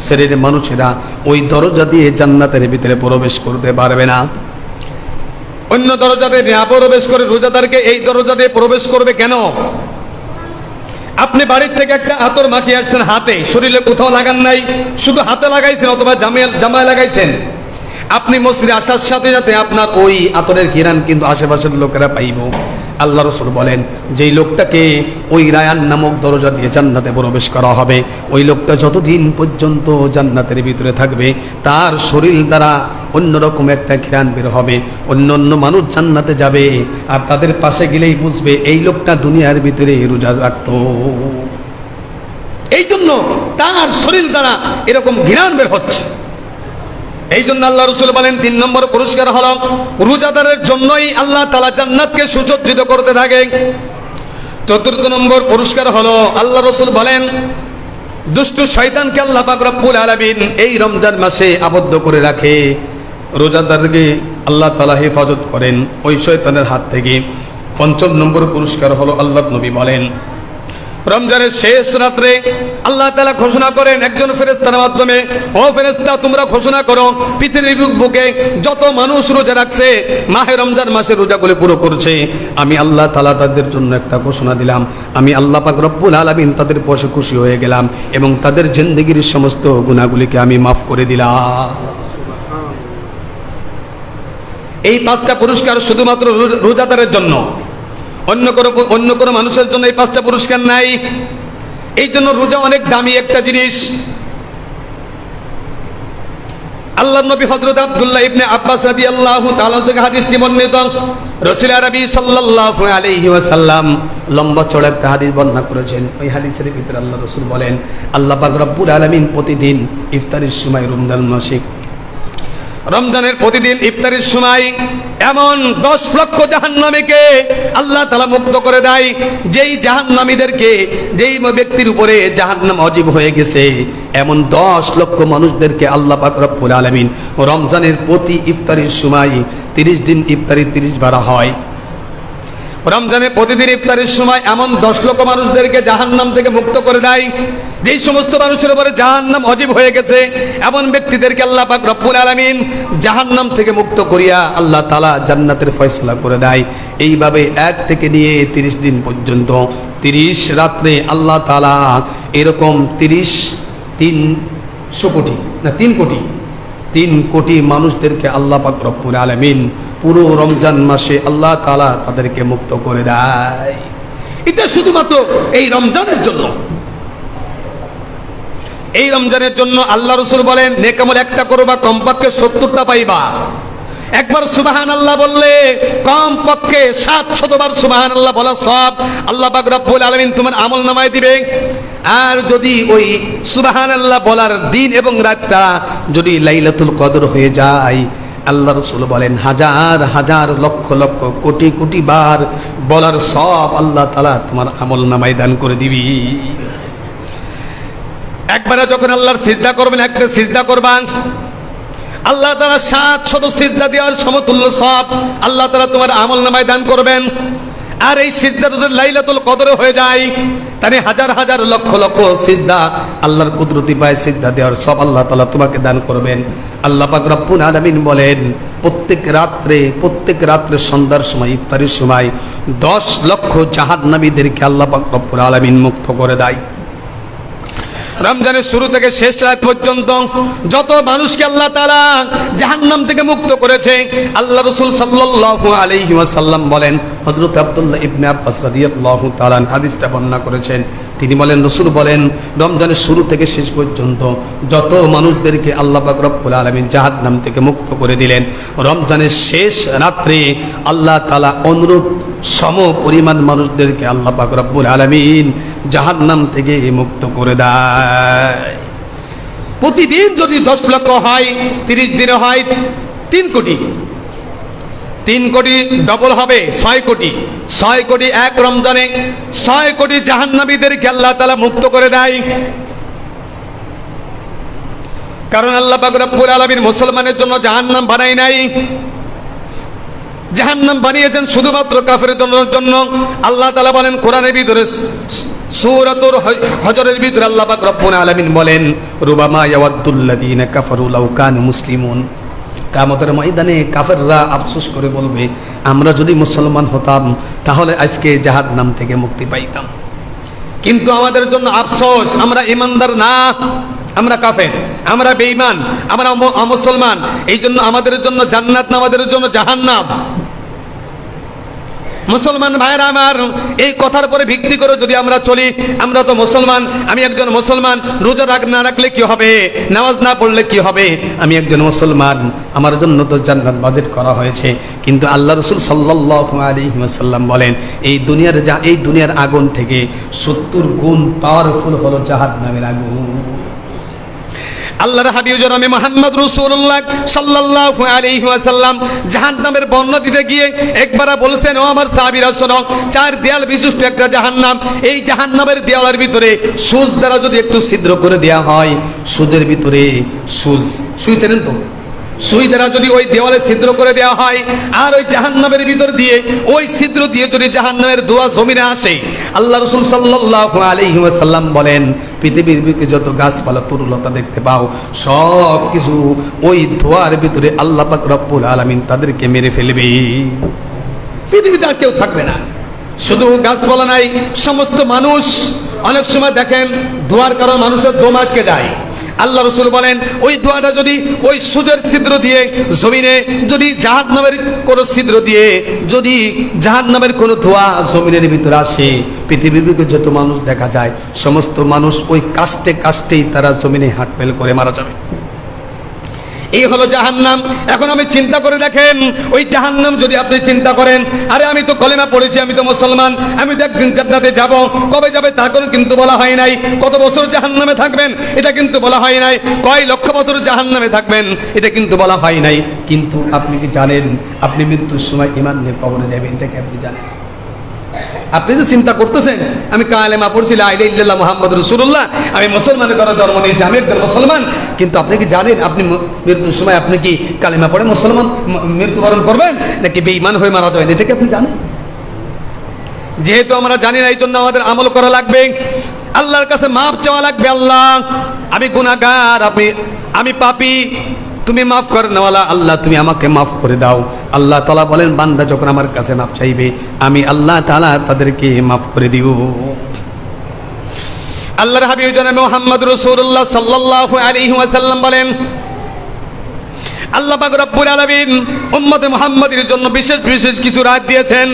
শ্রেণীর মানুষেরা ওই দরজা দিয়ে জান্নাতের ভিতরে প্রবেশ করতে পারবে না। অন্য দরজা দিয়ে না প্রবেশ করে রোজাদারকে এই দরজা দিয়ে প্রবেশ করবে কেন? আপনি বাড়ির থেকে একটা আতর মাখিয়ে আসছেন হাতে, শরীরে কোথাও লাগান নাই, শুধু হাতে লাগাইছেন অথবা জামায় লাগাইছেন। আপনি মসজিদে আসার সাথে সাথে আপনার ওই আতরের ঘ্রাণ কিন্তু আশেপাশের লোকেরা পাইব। আল্লাহ রাসূল বলেন, যেই লোকটাকে ওই রায়ান নামক দরজা দিয়ে জান্নাতে প্রবেশ করা হবে, ওই লোকটা যতদিন পর্যন্ত জান্নাতের ভিতরে থাকবে তার শরীর দ্বারা অন্যরকম একটা ঘ্রাণ বের হবে। অন্য অন্য মানুষ জান্নাতে যাবে আর তাদের পাশে গেলেই বুঝবে এই লোকটা দুনিয়ার ভিতরে রোজা রাখতো, এই জন্য তার শরীর দ্বারা এরকম ঘ্রাণ বের হচ্ছে। এই জন্য আল্লাহ রাসূল বলেন, তিন নম্বর পুরস্কার হলো রোজাদারের জন্যই আল্লাহ তাআলা জান্নাতকে সুসজ্জিত করতে থাকে। চতুর্থ নম্বর পুরস্কার হলো আল্লাহ রাসূল বলেন, দুষ্ট শয়তানকে আল্লাহ পাক রব্বুল আলামিন এই রমজান মাসে আবদ্ধ করে রাখে। রোজাদারকে আল্লাহ তাআলা হেফাজত করেন ওই শয়তানের হাত থেকে। পঞ্চম নম্বর পুরস্কার হলো আল্লাহ নবী বলেন, রমজানের শেষ রাত্রে আল্লাহ তাআলা ঘোষণা করেন একজন ফেরেশতার মাধ্যমে, ও ফেরেশতা তোমরা ঘোষণা করো পৃথিবীর বুকে যত মানুষ রোজা রাখছে, মাহে রমজান মাসে রোজাগুলো পুরো করছে, আমি আল্লাহ তাআলা তাদের জন্য একটা ঘোষণা দিলাম, আমি আল্লাহ পাক রব্বুল আলামিন তাদের পশে খুশি হয়ে গেলাম এবং তাদের জিন্দেগির সমস্ত গুনাহগুলিকে আমি মাফ করে দিলাম। এই পাঁচটা পুরস্কার শুধুমাত্র রোজাদারের জন্য, অন্য কোনো মানুষের জন্য এই পাঁচটা পুরস্কার নাই। এই জন্য রোজা অনেক দামি একটা জিনিস। আল্লাহর নবী হযরত আব্দুল্লাহ ইবনে আব্বাস রাদিয়াল্লাহু তাআলা থেকে হাদিসটি বর্ণিত, রাসূল আরবি সাল্লাল্লাহু আলাইহি ওয়াসাল্লাম লম্বা চড়া একটা হাদিস বর্ণনা করেছেন। ওই হাদিসের ভিতরে আল্লাহ রাসূল বলেন, আল্লাহ পাক রব্বুল আলামিন প্রতিদিন ইফতারের সময় রমজানের প্রতিদিন ইফতারের সময় এমন 10 লক্ষ জাহান্নামীকে আল্লাহ তাআলা মুক্ত করে দেয়। যেই জাহান্নামীদেরকে, যেই ব্যক্তির উপরে জাহান্নাম ওয়াজিব হয়ে গেছে, এমন 10 লক্ষ মানুষদেরকে আল্লাহ পাক রব্বুল আলামিন রমজানের প্রতি ইফতারের সময় 30 দিন ইফতারি 30 বার হয়। রমজানের প্রতিদিন ইফতারের সময় এমন 10 লক্ষ মানুষদেরকে জাহান্নাম থেকে মুক্ত করে দেয়। যেই সমস্ত মানুষের উপরে জাহান্নাম ওয়াজিব হয়ে গেছে, এমন ব্যক্তিদেরকে আল্লাহ পাক রব্বুল আলামিন জাহান্নাম থেকে মুক্ত করিয়া আল্লাহ তাআলা জান্নাতের ফয়সালা করে দেয়। এইভাবে 1 থেকে নিয়ে 30 দিন পর্যন্ত 30 রাত্রে আল্লাহ তাআলা এরকম 3 কোটি মানুষদেরকে আল্লাহ পাক রব্বুল আলামিন পুরো রমজান মাসে আল্লাহ তাআলা তাদেরকে মুক্ত করে দেয়। এটা শুধুমাত্র এই রমজানের জন্য। এই রমজানের জন্য আল্লাহ রাসূল বলেন, নেকামল একটা করবা কমপক্ষে 70টা পাইবা। একবার সুবহানাল্লাহ বললে কমপক্ষে 700 বার সুবহানাল্লাহ বলা সওয়াব আল্লাহ পাক রব্বুল আলামিন তোমার আমলনামায় দিবে। আর যদি ওই সুবহানাল্লাহ বলার দিন এবং রাতটা যদি লাইলাতুল কদর হয়ে যায়, আল্লাহ রাসূল বলেন হাজার হাজার লক্ষ লক্ষ কোটি কোটি বার বলার সওয়াব আল্লাহ তাআলা তোমার আমলনামায় দান করে দিবি। একবারে যখন আল্লাহর সিজদা করবেন, একটা সিজদা করবেন, আল্লাহ তাআলা 700 সিজদা দেওয়ার সমতুল্য সওয়াব আল্লাহ তাআলা তোমার আমলনামায় দান করবেন। আর এই সিজদা যদি লাইলাতুল কদরে হয়ে যায়, তাহলে হাজার হাজার লক্ষ লক্ষ সিজদা আল্লাহর কুদরতি পায় সিজদা দেওয়ার সব আল্লাহ তাআলা তোমাকে দান করবেন। আল্লাহ পাক রব্বুল আলামিন বলেন, প্রত্যেক রাত্রে সন্ধ্যার সময়, ইফতারের সময় 10 লক্ষ জাহান্নামীদেরকে আল্লাহ পাক রব্বুল আলামিন মুক্ত করে দেয়। রমজানের শুরু থেকে শেষ রাত পর্যন্ত যত মানুষকে আল্লাহ তাআলা জাহান্নাম থেকে মুক্ত করেছে, আল্লাহ রাসূল সাল্লাল্লাহু আলাইহি ওয়াসাল্লাম বলেন, হযরত আব্দুল্লাহ ইবনে আব্বাস রাদিয়াল্লাহু তাআলা হাদিসটা বর্ণনা করেছেন। তিনি বলেন, রাসূল বলেন, রমজানের শুরু থেকে শেষ পর্যন্ত যত মানুষদেরকে আল্লাহ পাক রব্বুল আলামিন জাহান্নাম থেকে মুক্ত করে দিলেন, রমজানের শেষ রাত্রে আল্লাহ তাআলা অনুরূপ সম পরিমাণ মানুষদেরকে আল্লাহ পাক রব্বুল আলামিন জাহান্নাম থেকে মুক্ত করে দেয়। প্রতিদিন যদি 10 লক্ষ হয়, 30 দিনে হয় 3 কোটি, 3 কোটি ডবল হবে 6 কোটি, 6 কোটি এক রমজানে 6 কোটি জাহান্নামীদেরকে আল্লাহ তাআলা মুক্ত করে দেয়। কারণ আল্লাহ পাক রব্বুল আলামিন মুসলমানের জন্য জাহান্নাম বানায় নাই, জাহান্নাম বানিয়েছেন শুধুমাত্র কাফেরদের জন্য। আল্লাহ তাআলা বলেন কোরআনের ভিতরে, সূরাতুল হজরের ভিতরে আল্লাহ পাক রব্বুল আলামিন বলেন, রুবামা ইয়াওয়াদ্দুল্লাযীনা কাফারু লাউ কানু মুসলিমুন। কিয়ামতের ময়দানে কাফেররা আফসোস করে বলবে, আমরা যদি মুসলমান হতাম তাহলে আজকে জাহান্নাম থেকে মুক্তি পাইতাম। কিন্তু আমাদের জন্য আফসোস, আমরা ঈমানদার না, আমরা কাফের, আমরা বেঈমান, আমরা অমুসলমান। এই জন্য আমাদের জন্য জান্নাত না, আমাদের জন্য জাহান্নাম। মুসলমান ভাইরা আমার, এই কথার উপরে ভিত্তি করে যদি আমরা চলি, আমরা তো মুসলমান, আমি একজন মুসলমান, রোজা না রাখলে কি হবে, নামাজ না পড়লে কি হবে, আমি একজন মুসলমান, আমার জন্য তো জান্নাত বাজেট করা হয়েছে। কিন্তু আল্লাহ রাসূল সাল্লাল্লাহু আলাইহি ওয়াসাল্লাম বলেন, এই দুনিয়ার আগুন থেকে 70 গুণ পাওয়ারফুল হলো জাহান্নামের আগুন। আল্লাহর হাবিব জনাবে মুহাম্মদ রাসূলুল্লাহ সাল্লাল্লাহু আলাইহি ওয়াসাল্লাম জাহান্নামের বর্ণনা দিতে গিয়ে একবার বলেছেন, ও আমার সাহাবীরা শোনো, 4 দেয়াল বিশিষ্ট একটা জাহান্নাম, এই জাহান্নামের দেওয়ালের ভিতরে সূচ দ্বারা যদি একটু ছিদ্র করে দেওয়া হয়, সূচের ভিতরে সুই চেনেন তো, সুই দ্বারা যদি ওই দেওয়ালে ছিদ্র করে দেওয়া হয়, আর ওই জাহান্নামের ভিতর দিয়ে ওই ছিদ্র দিয়ে যদি জাহান্নামের ধোঁয়া জমিনে আসে, আল্লাহ রাসূল সাল্লাল্লাহু আলাইহি ওয়াসাল্লাম বলেন, পৃথিবীর বুকে যত গাছপালা তরুলতা দেখতে পাও, সব কিছু ওই ধোঁয়ার ভিতরে আল্লাহ পাক রব্বুল আলামিন তাদেরকে মেরে ফেলবে। পৃথিবীতে আর কেউ থাকবে না। শুধু গাছপালা নাই, সমস্ত মানুষ। অনেক সময় দেখেন ধোঁয়ার কারণে মানুষের দম আটকে যায়। আল্লাহ রাসূল বলেন, ওই ধোঁয়াটা যদি ওই সূর্যের ছিদ্র দিয়ে জমিনে, যদি জাহান্নামের কোনো ছিদ্র দিয়ে যদি জাহান্নামের কোনো ধোঁয়া জমিনের ভিতরে আসে, পৃথিবীর বুকে যত মানুষ দেখা যায়, সমস্ত মানুষ ওই কাষ্টেই তারা জমিনে হাত ফেল করে মারা যাবে। এই হলো জাহান্নাম। এখন আমি চিন্তা করে দেখেন, ওই জাহান্নাম যদি আপনি চিন্তা করেন, আরে আমি তো কলেমা পড়েছি, আমি তো মুসলমান, আমি তো একদিন জান্নাতে যাব, কবে যাবে তা কোনো কিন্তু বলা হয় নাই। কত বছর জাহান্নামে থাকবেন এটা কিন্তু বলা হয় নাই। কয় লক্ষ বছর জাহান্নামে থাকবেন এটা কিন্তু বলা হয় নাই। কিন্তু আপনি কি জানেন, আপনি মৃত্যুর সময় ঈমান নিয়ে কবরে যাবেন, এটা কি আপনি জানেন? আপনি যে চিন্তা করতেছেন, আমি কালেমা পড়ছি লা ইলাহা ইল্লাল্লাহ মুহাম্মাদুর রাসূলুল্লাহ, আমি মুসলমানের ঘরে জন্ম নিয়েছি, আমি একজন মুসলমান, কিন্তু আপনি কি জানেন আপনি মৃত্যুর সময় আপনি কি কালেমা পড়ে মুসলমান মৃত্যুবরণ করবেন নাকি বেঈমান হয়ে মারা যাবেন? এটা কি আপনি জানেন? যেহেতু আমরা জানি না, এই জন্য আমাদের আমল করা লাগবে, আল্লাহর কাছে মাফ চাওয়া লাগবে। আল্লাহ, আমি গুনাহগার, আমি পাপী, তুমি মাফ করে নেওয়ালা, আল্লাহ তুমি আমাকে মাফ করে দাও। আল্লাহ তাআলা বলেন, বান্দা যখন আমার কাছে মাফ চাইবে, আমি আল্লাহ তাআলা তাদেরকে মাফ করে দিব। আল্লাহর হাবিব জনাবে মুহাম্মদ রাসূলুল্লাহ সাল্লাল্লাহু আলাইহি ওয়াসাল্লাম বলেন, আল্লাহ পাক রব্বুল আলামিন উম্মতে মুহাম্মাদের জন্য বিশেষ বিশেষ কিছু রাত দিয়েছেন।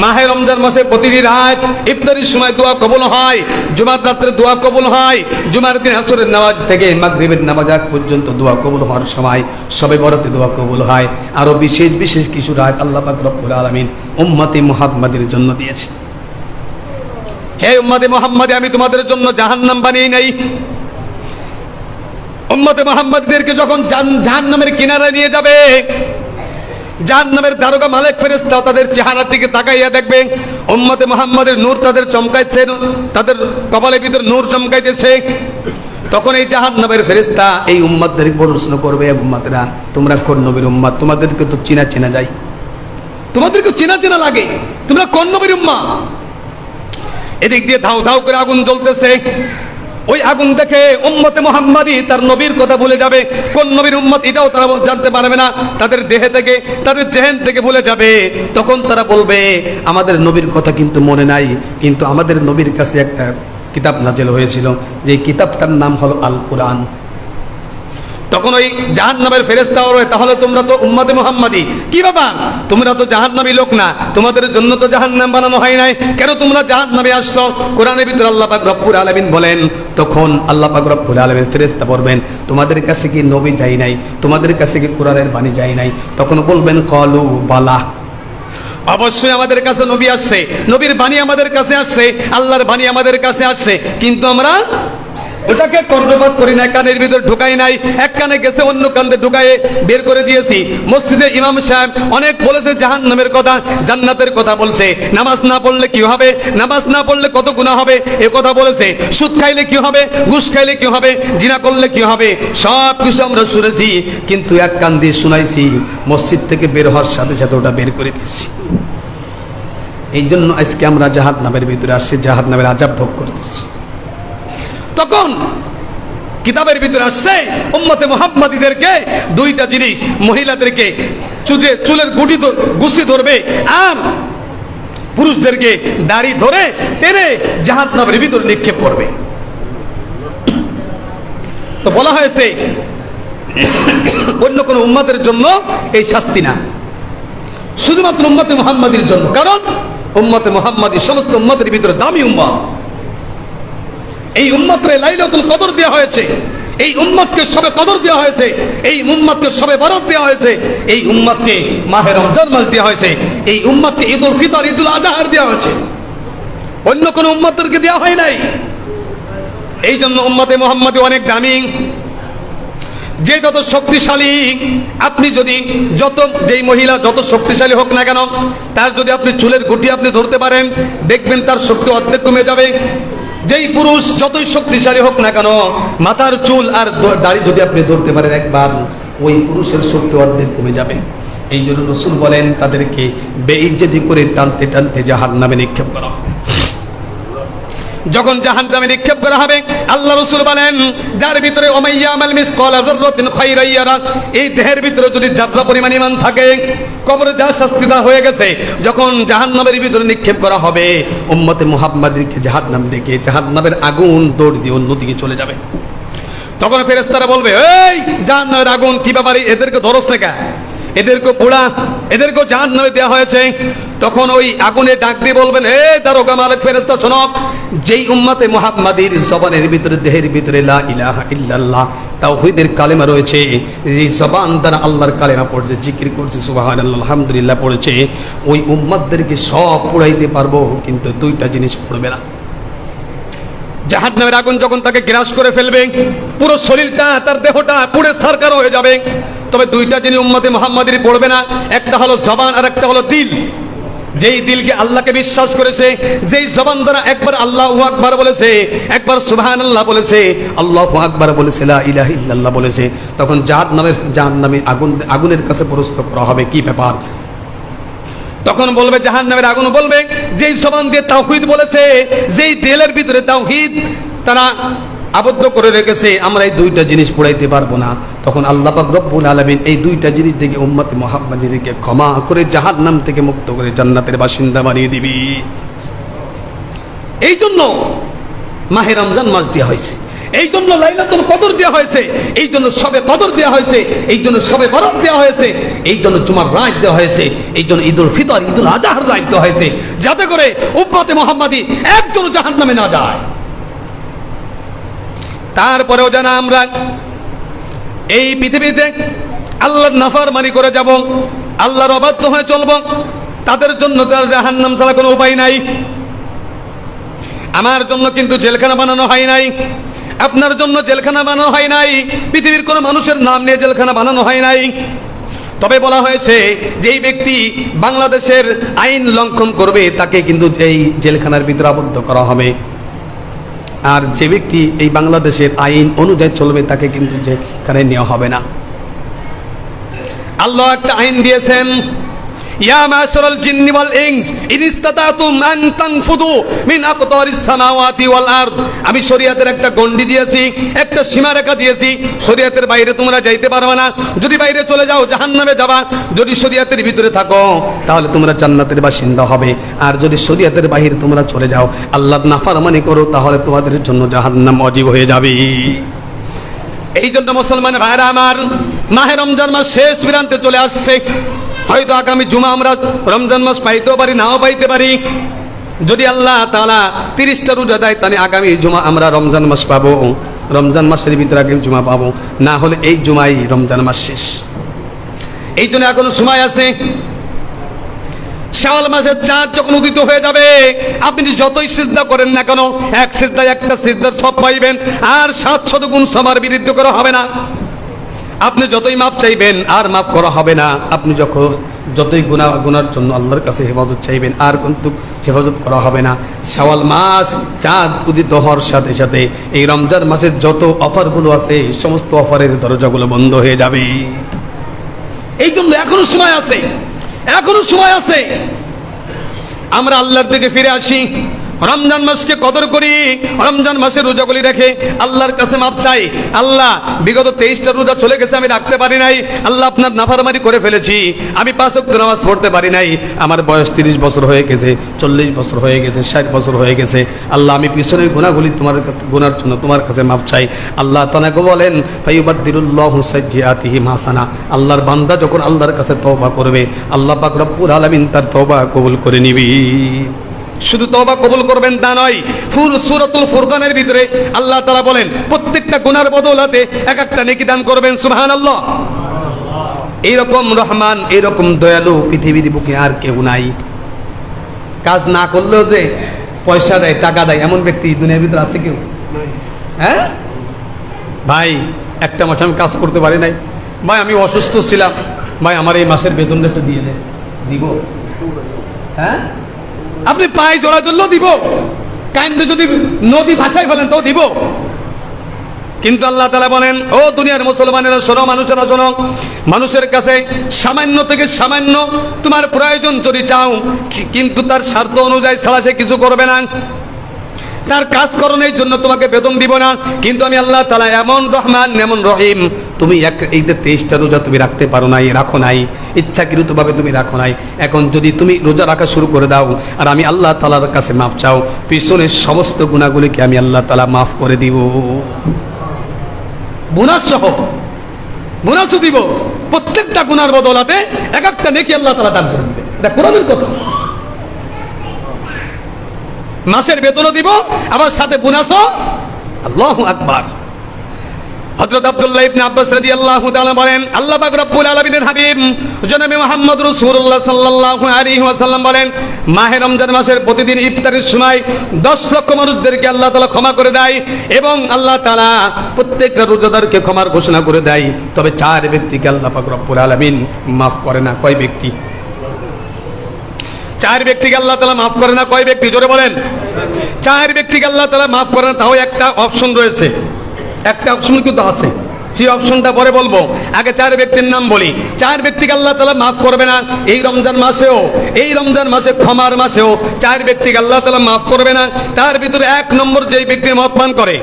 মাহে রমজান মাসে প্রতিটি রাত ইফতারির সময় দোয়া কবুল হয়, জুমার রাতে দোয়া কবুল হয়, জুমার দিন আসরের নামাজ থেকে মাগরিবের নামাজ আগ পর্যন্ত দোয়া কবুল হওয়ার সময় শবে বরাতে দোয়া কবুল হয়। আরো বিশেষ বিশেষ কিছু রাত আল্লাহ পাক রব্বুল আলামিন উম্মতে মুহাম্মাদের জন্য দিয়েছে। হে উম্মতে মুহাম্মাদে, আমি তোমাদের জন্য জাহান্নাম বানিয়ে নাই। উম্মতে মুহাম্মাদদেরকে যখন জাহান্নামের কিনারায় নিয়ে যাবে, জাহান্নামের দারোগা মালিক ফেরেশতা তাদের চেহারার দিকে তাকাইয়া দেখবে, উম্মতে মুহাম্মাদের নূর তাদের চমকাইছে, তাদের কপালের ভিতর নূর চমকাইতেছে। তখন এই জাহান্নামের ফেরেশতা এই উম্মতদের প্রশ্ন করবে, উম্মতেরা তোমরা কোন নবীর উম্মত? তোমাদেরকে তো চিনা যায়, তোমাদেরকে চেনা চেনা লাগে, তোমরা কোন নবীর উম্মাহ? এদিক দিয়ে ধাউ ধাউ করে আগুন জ্বলতেছে। ওই আগুন দেখে উম্মতে মুহাম্মাদি তার নবীর কথা ভুলে যাবে। কোন নবীর উম্মত এটাও তারা জানতে পারবে না, তাদের দেহে থেকে, তাদের জেহেন থেকে ভুলে যাবে। তখন তারা বলবে আমাদের নবীর কথা কিন্তু মনে নাই, কিন্তু আমাদের নবীর কাছে একটা কিতাব নাযিল হয়েছিল, যে কিতাবটার নাম হলো আল কোরআন। তখন ওই জাহান্নামের ফেরেশতা বলবে তাহলে তোমরা তো উম্মতে মুহাম্মাদি, কি ব্যাপার তোমরা তো জাহান্নামী লোক না, তোমাদের জন্য তো জাহান্নাম বানানো হয় নাই, কেন তোমরা জাহান্নামে আসছো? কোরআনের ভিতরে আল্লাহ পাক রব্বুল আলামিন বলেন, তখন আল্লাহ পাক রব্বুল আলামিন ফেরেশতা বলবেন তোমাদের কাছে কি নবী যাই নাই, তোমাদের কাছে কি কোরআনের বাণী যাই নাই? তখন বলবেন ক্বালু বালা, অবশ্যই আমাদের কাছে নবী আসছে, নবীর বাণী আমাদের কাছে আসছে, আল্লাহর বাণী আমাদের কাছে আসছে, কিন্তু আমরা ওটাকে কর্ণপাত করি না, কানের ভিতর ঢুকাই নাই, এক কানে গেছে অন্য কানে ঢুকায়ে বের করে দিয়েছি। মসজিদে ইমাম সাহেব অনেক বলেছে জাহান্নামের কথা, জান্নাতের কথা বলছে, নামাজ না পড়লে কি হবে, নামাজ না পড়লে কত গুনাহ হবে এ কথা বলেছে, সুদ খাইলে কি হবে, ঘুষ খাইলে কি হবে, জিনা করলে কি হবে, সব কিছু আমরা শুনেছি, কিন্তু এক কান দিয়ে শুনাইছি, মসজিদ থেকে বের হওয়ার সাথে সাথে ওটা বের করে দিচ্ছি। এই জন্য আজকে আমরা জাহান্নামের ভিতরে আসছি, জাহান্নামের আযাব ভোগ করতেছি। তখন কিতাবের ভিতরে আসছে উম্মতে মুহাম্মাদীদেরকে দুইটা জিনিস, মহিলাদেরকে চুলের গুছি ধরবে, আর পুরুষদেরকে দাড়ি ধরে টেনে জাহান্নামের ভিতরে নিক্ষেপ করবে। তো বলা হয়েছে অন্য কোন উম্মতের জন্য এই শাস্তি না, শুধুমাত্র উম্মতে মুহাম্মাদীর জন্য, কারণ উম্মতে মুহাম্মাদী সমস্ত উম্মতের ভিতরে দামি উম্মত। এই উম্মতকে লাইলাতুল কদর দেওয়া হয়েছে, এই উম্মতকে সবে কদর দেওয়া হয়েছে, এই উম্মতকে সবে বরাত দেওয়া হয়েছে, এই উম্মতকে মাহে রমজান মাস দেওয়া হয়েছে, এই উম্মতকে ঈদুল ফিতর, ঈদুল আজহা দেওয়া হয়েছে, অন্য কোন উম্মতকে দেওয়া হয় নাই। এই জন্য উম্মতে মুহাম্মাদী অনেক দামি। যে যত শক্তিশালী, আপনি যদি যেই মহিলা যত শক্তিশালী হোক না কেন, তার যদি আপনি চুলের গুটি আপনি ধরতে পারেন, দেখবেন তার শক্তি অর্ধেক কমে যাবে। যেই পুরুষ যতই শক্তিশালী হোক না কেন, মাথার চুল আর দাড়ি যদি আপনি ধরতে পারেন একবার, ওই পুরুষের শক্তি অর্ধেক কমে যাবে। এই জন্য রাসূল বলেন তাদেরকে বেইজ্জতি করে টানতে টানতে জাহান্নামে নিক্ষেপ করা হবে। যখন জাহান্নামে নিক্ষেপ করা হবে, আল্লাহ রাসূল বলেন যার ভিতরে ওমাইয়া আমাল মিসকালা যাররাতিন খায়রান ইয়ারা, এই দেহের ভিতরে যদি যাত্রা পরিমাণ ঈমান থাকে, কবরে যা শাস্তি দেওয়া হয়ে গেছে, যখন জাহান্নামের ভিতরে নিক্ষেপ করা হবে, উম্মতে মুহাম্মাদীকে জাহান্নাম দেখে জাহান্নামের আগুন দৌড় দিয়ে অন্যদিকে চলে যাবে। তখন ফেরেশতারা বলবে এই জাহান্নামের আগুন কি ব্যাপারে, এদেরকে ধরস না কেন, এদেরকে পোড়া, এদেরকে জাহান্নামে দেওয়া হয়েছে। তখন ওই আগুনে ডাক দিয়ে বলবেন হে দারোগা মালিক ফেরেশতা শোনো, যেই উম্মতে মুহাম্মাদীর জবানের ভিতরে দেহের ভিতরে লা ইলাহা ইল্লাল্লাহ তাওহীদের কালেমা রয়েছে, যেই জবান দ্বারা আল্লাহর কালেমা পড়ছে, জিকির করছে, সুবহানাল্লাহ আলহামদুলিল্লাহ পড়েছে, ওই উম্মতদেরকে সব পুড়াইতে পারবো, কিন্তু দুইটা জিনিস পড়বে না। জাহান্নামের আগুন যখন তাকে গ্রাস করে ফেলবে, পুরো শরীরটা, তার দেহটা পুড়ে ছারখার হয়ে যাবে, তবে দুইটা জিনিস উম্মতে মুহাম্মাদীর পড়বে না, একটা হলো জবান আর একটা হলো দিল। যেই দিলকে আল্লাহকে বিশ্বাস করেছে, যেই জবান দ্বারা একবার আল্লাহু আকবার বলেছে, একবার সুবহানাল্লাহ বলেছে, আল্লাহু আকবার বলেছে, লা ইলাহা ইল্লাল্লাহ বলেছে, তখন জাহান্নামী আগুনের কাছে প্রশ্ন করা হবে কি ব্যাপার। তখন বলবে জাহান্নামের আগুন বলবে যেই জবান দিয়ে তাওহীদ বলেছে, যেই দিলের ভিতরে তাওহীদ তারা আবদ্ধ করে রেখেছে, আমরা এই দুইটা জিনিস পড়াইতে পারবো না। তখন আল্লাহ পাক রব্বুল আলামিন এই দুইটা জিনিস থেকে উম্মতে মুহাম্মাদীকে ক্ষমা করে জাহান্নাম থেকে মুক্ত করে জান্নাতের বাসিন্দা বানিয়ে দিবি। এই জন্য মাহে রমজান মাস দেওয়া হয়েছে, এই জন্য লাইলাতুল কদর দেওয়া হয়েছে, এই জন্য সবে কদর দেওয়া হয়েছে, এই জন্য সবে বরাত দেওয়া হয়েছে, এই জন্য জুমার রাত দেওয়া হয়েছে, এই জন্য ঈদুল ফিতর, ঈদুল আজহার রাত দেওয়া হয়েছে, যাতে করে উম্মতে মুহাম্মাদী একজন জাহান্নামে না যায়। তারপরেও যেন আমরা এই পৃথিবীতে আল্লাহর নাফরমানি করে যাব, আল্লাহর অবাধ্য হয়ে চলব, তাদের জন্য তার জাহান্নাম ছাড়া কোনো উপায় নাই। আমার জন্য কিন্তু জেলখানা বানানো হয় নাই, আপনার জন্য জেলখানা বানানো হয় নাই, পৃথিবীর কোনো মানুষের নাম নিয়ে জেলখানা বানানো হয় নাই। তবে বলা হয়েছে যেই ব্যক্তি বাংলাদেশের আইন লঙ্ঘন করবে তাকে কিন্তু এই জেলখানার ভিতরে আবদ্ধ করা হবে, আর যে ব্যক্তি এই বাংলাদেশের আইন অনুযায়ী চলবে তাকে কিন্তু জেলখানায় নেওয়া হবে না। আল্লাহ একটা আইন দিয়েছেন, ইয়া মাশারাল জিন্নি ওয়াল ইনস ইন ইসতাতাতুম আন তানফুদু মিন আকতারিস সামাওয়াতি ওয়াল আরদ, আমি শরীয়তের একটা গণ্ডি দিয়েছি, একটা সীমারেখা দিয়েছি, শরীয়তের বাইরে তোমরা যাইতে পারবে না। যদি বাইরে চলে যাও জাহান্নামে যাবা, যদি শরীয়তের ভিতরে থাকো তাহলে তোমরা জান্নাতের বাসিন্দা হবে, আর যদি শরীয়তের বাইরে তোমরা চলে যাও আল্লাহর নাফরমানি করো তাহলে তোমাদের জন্য জাহান্নাম ওয়াজিব হয়ে যাবে। এই জন্য মুসলমান ভাইরা আমার, মাহে রমজান মাস শেষ প্রান্তে চলে আসছে। হয়তো আগামী জুমা আমরা রমজান মাস পাইতেও পারি, নাও পাইতে পারি। যদি আল্লাহ তাআলা 30টা রোজা দেয় তাহলে আগামী জুমা আমরা রমজান মাস পাবো, রমজান মাসের ভিতরে আগামী জুমা পাবো, না হলে এই জুমাই রমজান মাস শেষ। এই জন্য এখনো সময় আছে। শাওয়াল মাসের চাঁদ যখন উদিত হয়ে যাবে, আপনি যতই সিজদা করেন না কেন, এক সিজদায় একটা সিজদার সব পাইবেন, আর 700 গুণ সবার বিরুদ্ধে করা হবে না। আপনি যতই মাপ চাইবেন আর মাফ করা হবে না। আপনি যতই গুনার জন্য আল্লাহর কাছে হেফাজত চাইবেন আর কিন্তু হেফাজত করা হবে না। শাওয়াল মাস চাঁদ উদিত হওয়ার সাথে সাথে এই রমজান মাসের যত অফারগুলো আছে সমস্ত অফারের দরজাগুলো বন্ধ হয়ে যাবে। এই জন্য এখনো সময় আছে, এখনো সময় আছে। আমরা আল্লাহর দিকে ফিরে আসি, রমজান মাসকে কদর করি, রমজান মাসের রোজাগুলি রেখে আল্লাহর কাছে মাপ চাই। আল্লাহ, বিগত 23টা রোজা চলে গেছে, আমি রাখতে পারি নাই। আল্লাহ, আপনার নাফরমানি করে ফেলেছি, আমি 5 ওয়াক্ত নামাজ পড়তে পারি নাই। আমার বয়স 30 বছর হয়ে গেছে, 40 বছর হয়ে গেছে, 60 বছর হয়ে গেছে। আল্লাহ, আমি পিছনের গুনাহগুলি তোমার গুনার জন্য তোমার কাছে মাপ চাই। আল্লাহ তাআলা বলেন, ফায়ুবাদদিলুল্লাহু সাইয়্যাতিহিম হাসানা। আল্লাহর বান্দা যখন আল্লাহর কাছে তওবা করবে, আল্লাহ পাক রব্বুল আলামিন তার তওবা কবুল করে নিবি। শুধু তওবা কবুল করবেন তা নয়, সূরাতুল ফুরকানের ভিতরে আল্লাহ তাআলা বলেন প্রত্যেকটা গুনার বদলাতে এক একটা নেকি দান করবেন। সুবহানাল্লাহ। এইরকম রহমান, এইরকম দয়ালু পৃথিবীর বুকে আর কেউ নাই। কাজ না করলেও যে পয়সা দেয়, টাকা দেয়, এমন ব্যক্তি দুনিয়ার ভিতরে আছে কেউ? হ্যাঁ ভাই, একটা মাস আমি কাজ করতে পারি নাই, ভাই আমি অসুস্থ ছিলাম, ভাই আমার এই মাসের বেতনটা একটু দিয়ে দেন, দিব? হ্যাঁ, আপনি পায়ে জড়া ধরলেও দিব, কাইন্দে যদি নদী ভাষায় ফেলেন তাও দিব। কিন্তু আল্লাহ তাআলা বলেন, ও দুনিয়ার মুসলমানেরা শোনো, মানুষেরা শোনো, মানুষের কাছে সামান্য থেকে সামান্য তোমার প্রয়োজন যদি চাও, কিন্তু তার স্বার্থ অনুযায়ী ছাড়া সে কিছু করবে না, তার কাজ করণের জন্য তোমাকে বেতন দিব না। কিন্তু আমি আল্লাহ তাআলা এমন রহমান, এমন রহিম, তুমি এই যে 23টা রোজা তুমি রাখতে পারো নাই, রাখো নাই, ইচ্ছাকৃতভাবে তুমি রাখো নাই। এখন যদি তুমি রোজা রাখা শুরু করে দাও আর আমি আল্লাহ তাআলার কাছে মাফ চাও, পিছনের সমস্ত গুনাহগুলিকে আমি আল্লাহ তাআলা মাফ করে দিব, বোনাস সহ বোনাসও দিব। প্রত্যেকটা গুনার বদলাতে এক একটা নেকি আল্লাহ তাআলা দান করে দিবে। এটা কোরআনের কথা। মাসের বেতনও দিব, আবার সাথে বোনাসও। আল্লাহু আকবার। হযরত আব্দুল্লাহ ইবনে আব্বাস রাদিয়াল্লাহু তাআলা বলেন, আল্লাহ পাক রব্বুল আলামিনের হাবিব জনাবে মুহাম্মদ রাসূলুল্লাহ সাল্লাল্লাহু আলাইহি ওয়াসাল্লাম বলেন, মাহে রমজান মাসের প্রতিদিন ইফতারের সময় 10 লক্ষ মানুষদেরকে আল্লাহ তাআলা ক্ষমা করে দেয়, এবং আল্লাহ তাআলা প্রত্যেকটা রোজাদারকে ক্ষমার ঘোষণা করে দেয়। তবে 4 ব্যক্তিকে আল্লাহ পাক রব্বুল আলামিন মাফ করে না। কয় ব্যক্তি? 4 ব্যক্তিকে আল্লাহ তাআলা মাফ করে না। কয় ব্যক্তি? জোরে বলেন। 4 ব্যক্তিকে আল্লাহ তাআলা মাফ করে না। তাও একটা অপশন রয়েছে, একটা অপশন কিন্তু আছে, সেই অপশনটা পরে বলবো। আগে 4 ব্যক্তির নাম বলি। 4 ব্যক্তিকে আল্লাহ তাআলা মাফ করবে না এই রমজান মাসেও, এই রমজান মাসে ক্ষমার মাসেও 4 ব্যক্তিকে আল্লাহ তাআলা মাফ করবে না। তার ভিতরে 1 নম্বর, যেই ব্যক্তি মদ পান করে।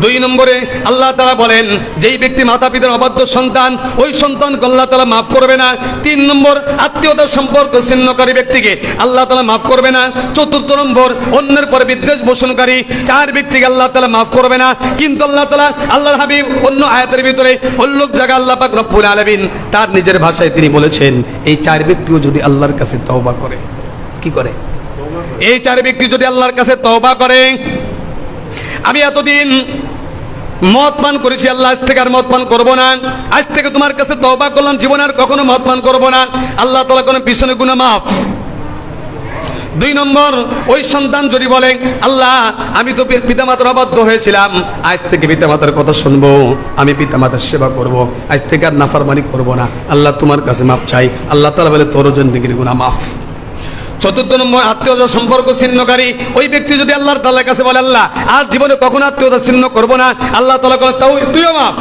2 নম্বরে আল্লাহ তাআলা বলেন, যেই ব্যক্তি মাতা পিতার অবাধ্য সন্তান, ওই সন্তানকে আল্লাহ তাআলা মাফ করবে না। 3 নম্বর, আত্মীয়তার সম্পর্ক ছিন্নকারী ব্যক্তিকে আল্লাহ তাআলা মাফ করবে না। 4 নম্বর, অন্যের পরে বিদ্বেষ পোষণকারী। 4 ব্যক্তিকে আল্লাহ তাআলা মাফ করবে না। কিন্তু আল্লাহ তাআলা, আল্লাহর হাবিব অন্য আয়াতের ভিতরে অন্য জায়গা আল্লাহ পাক রব্বুল আলামিন তার নিজের ভাষায় তিনি বলেছেন, এই 4 ব্যক্তিও যদি আল্লাহর কাছে তওবা করে, কি করে? এই 4 ব্যক্তি যদি আল্লাহর কাছে তওবা করে, আমি এতদিন মদ পান করেছি, আল্লাহ আজ থেকে আর মদ পান করবো না, আজ থেকে তোমার কাছে তওবা করলাম, জীবনে আর কখনো মদ পান করবো না, আল্লাহ তাআলা কোনো পিছনে গুনাহ মাফ। 2 নম্বর, ওই সন্তান যদি বলে, আল্লাহ আমি তো পিতামাতার অবাধ্য হয়েছিলাম, আজ থেকে পিতামাতার কথা শুনবো, আমি পিতামাতার সেবা করব, আজ থেকে আর নাফরমানি করবো না, আল্লাহ তোমার কাছে মাফ চাই, আল্লাহ তাআলা বলে তোর জিন্দেগির গুনাহ মাফ। 4 নম্বর, আত্মীয়তা সম্পর্ক ছিন্নকারী। ওই ব্যক্তি যদি আল্লাহর তাআলার কাছে বলে, আল্লাহ আর জীবনে কখনো আত্মীয়তা ছিন্ন করবো না, আল্লাহ তাআলা বলে তুইও মাফ।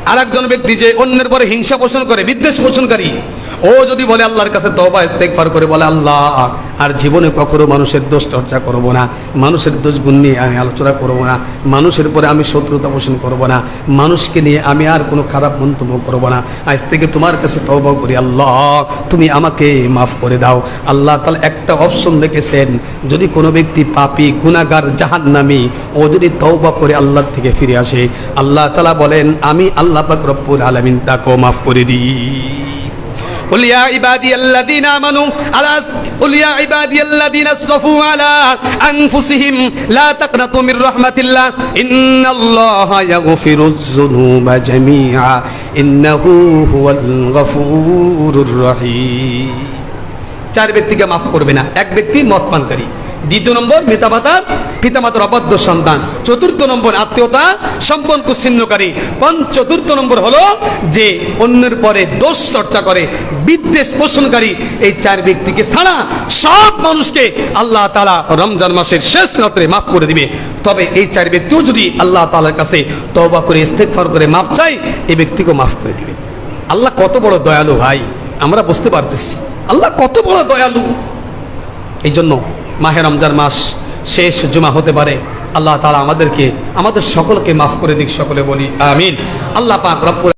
আর একজন ব্যক্তি যে অন্যের পরে হিংসা পোষণ করে, বিদ্বেষ পোষণকারী, ও যদি বলে আল্লাহর কাছে তওবা ইস্তেগফার করে বলে, আল্লাহ আর জীবনে কখনো মানুষের দোষ চর্চা করব না, মানুষের দোষ গুণ নিয়ে আমি আলোচনা করব না, মানুষের পরে আমি শত্রুতা পোষণ করব না, মানুষকে নিয়ে আমি আর কোনো খারাপ মন্তব্য করব না, আজ থেকে তোমার কাছে তওবা করি, আল্লাহ তুমি আমাকে মাফ করে দাও। আল্লাহ তাআলা একটা অপশন রেখেছেন, যদি কোনো ব্যক্তি পাপী গুনাহগার জাহান্নামী ও যদি তওবা করে আল্লাহর থেকে ফিরে আসে, আল্লাহ তাআলা বলেন আমি আল্লাহ পাক রব্বুল আলামিন তাকে মাফ করে দিই। قل يا عبادي الذين آمنوا قل يا عبادي الذين اسرفوا على أنفسهم لا تقنطوا من رحمة الله إن الله يغفر الذنوب جميعا إنه هو الغفور الرحيم। চার ব্যক্তিকে মাফ করবে না। এক ব্যক্তি মদ পানকারী, দ্বিতীয় নম্বর পিতামাতার অবাধ্য সন্তান, চতুর্থ নম্বর আত্মীয়তা সম্পর্ক ছিন্নকারী, চতুর্থ নম্বর হলো যে অন্যের পরে দোষ চর্চা করে, বিদ্বেষ পোষণকারী। এই চার ব্যক্তিকে ছাড়া সব মানুষকে আল্লাহ তাআলা রমজান মাসের শেষ রাত্রে মাফ করে দিবে। তবে এই চার ব্যক্তিও যদি আল্লাহ তাআলার কাছে তওবা করে ইস্তেগফার করে মাফ চায়, এই ব্যক্তিকে মাফ করে দিবে। আল্লাহ কত বড় দয়ালু ভাই, আমরা বুঝতে পারতেছি আল্লাহ কত বড় দয়ালু। এই জন্য মাহে রমজান মাস শেষ জুমা হতে পারে, আল্লাহ তাআলা আমাদের সকলকে মাফ করে দিক, সকলে বলি আমিন। আল্লাহ পাক রব্বুল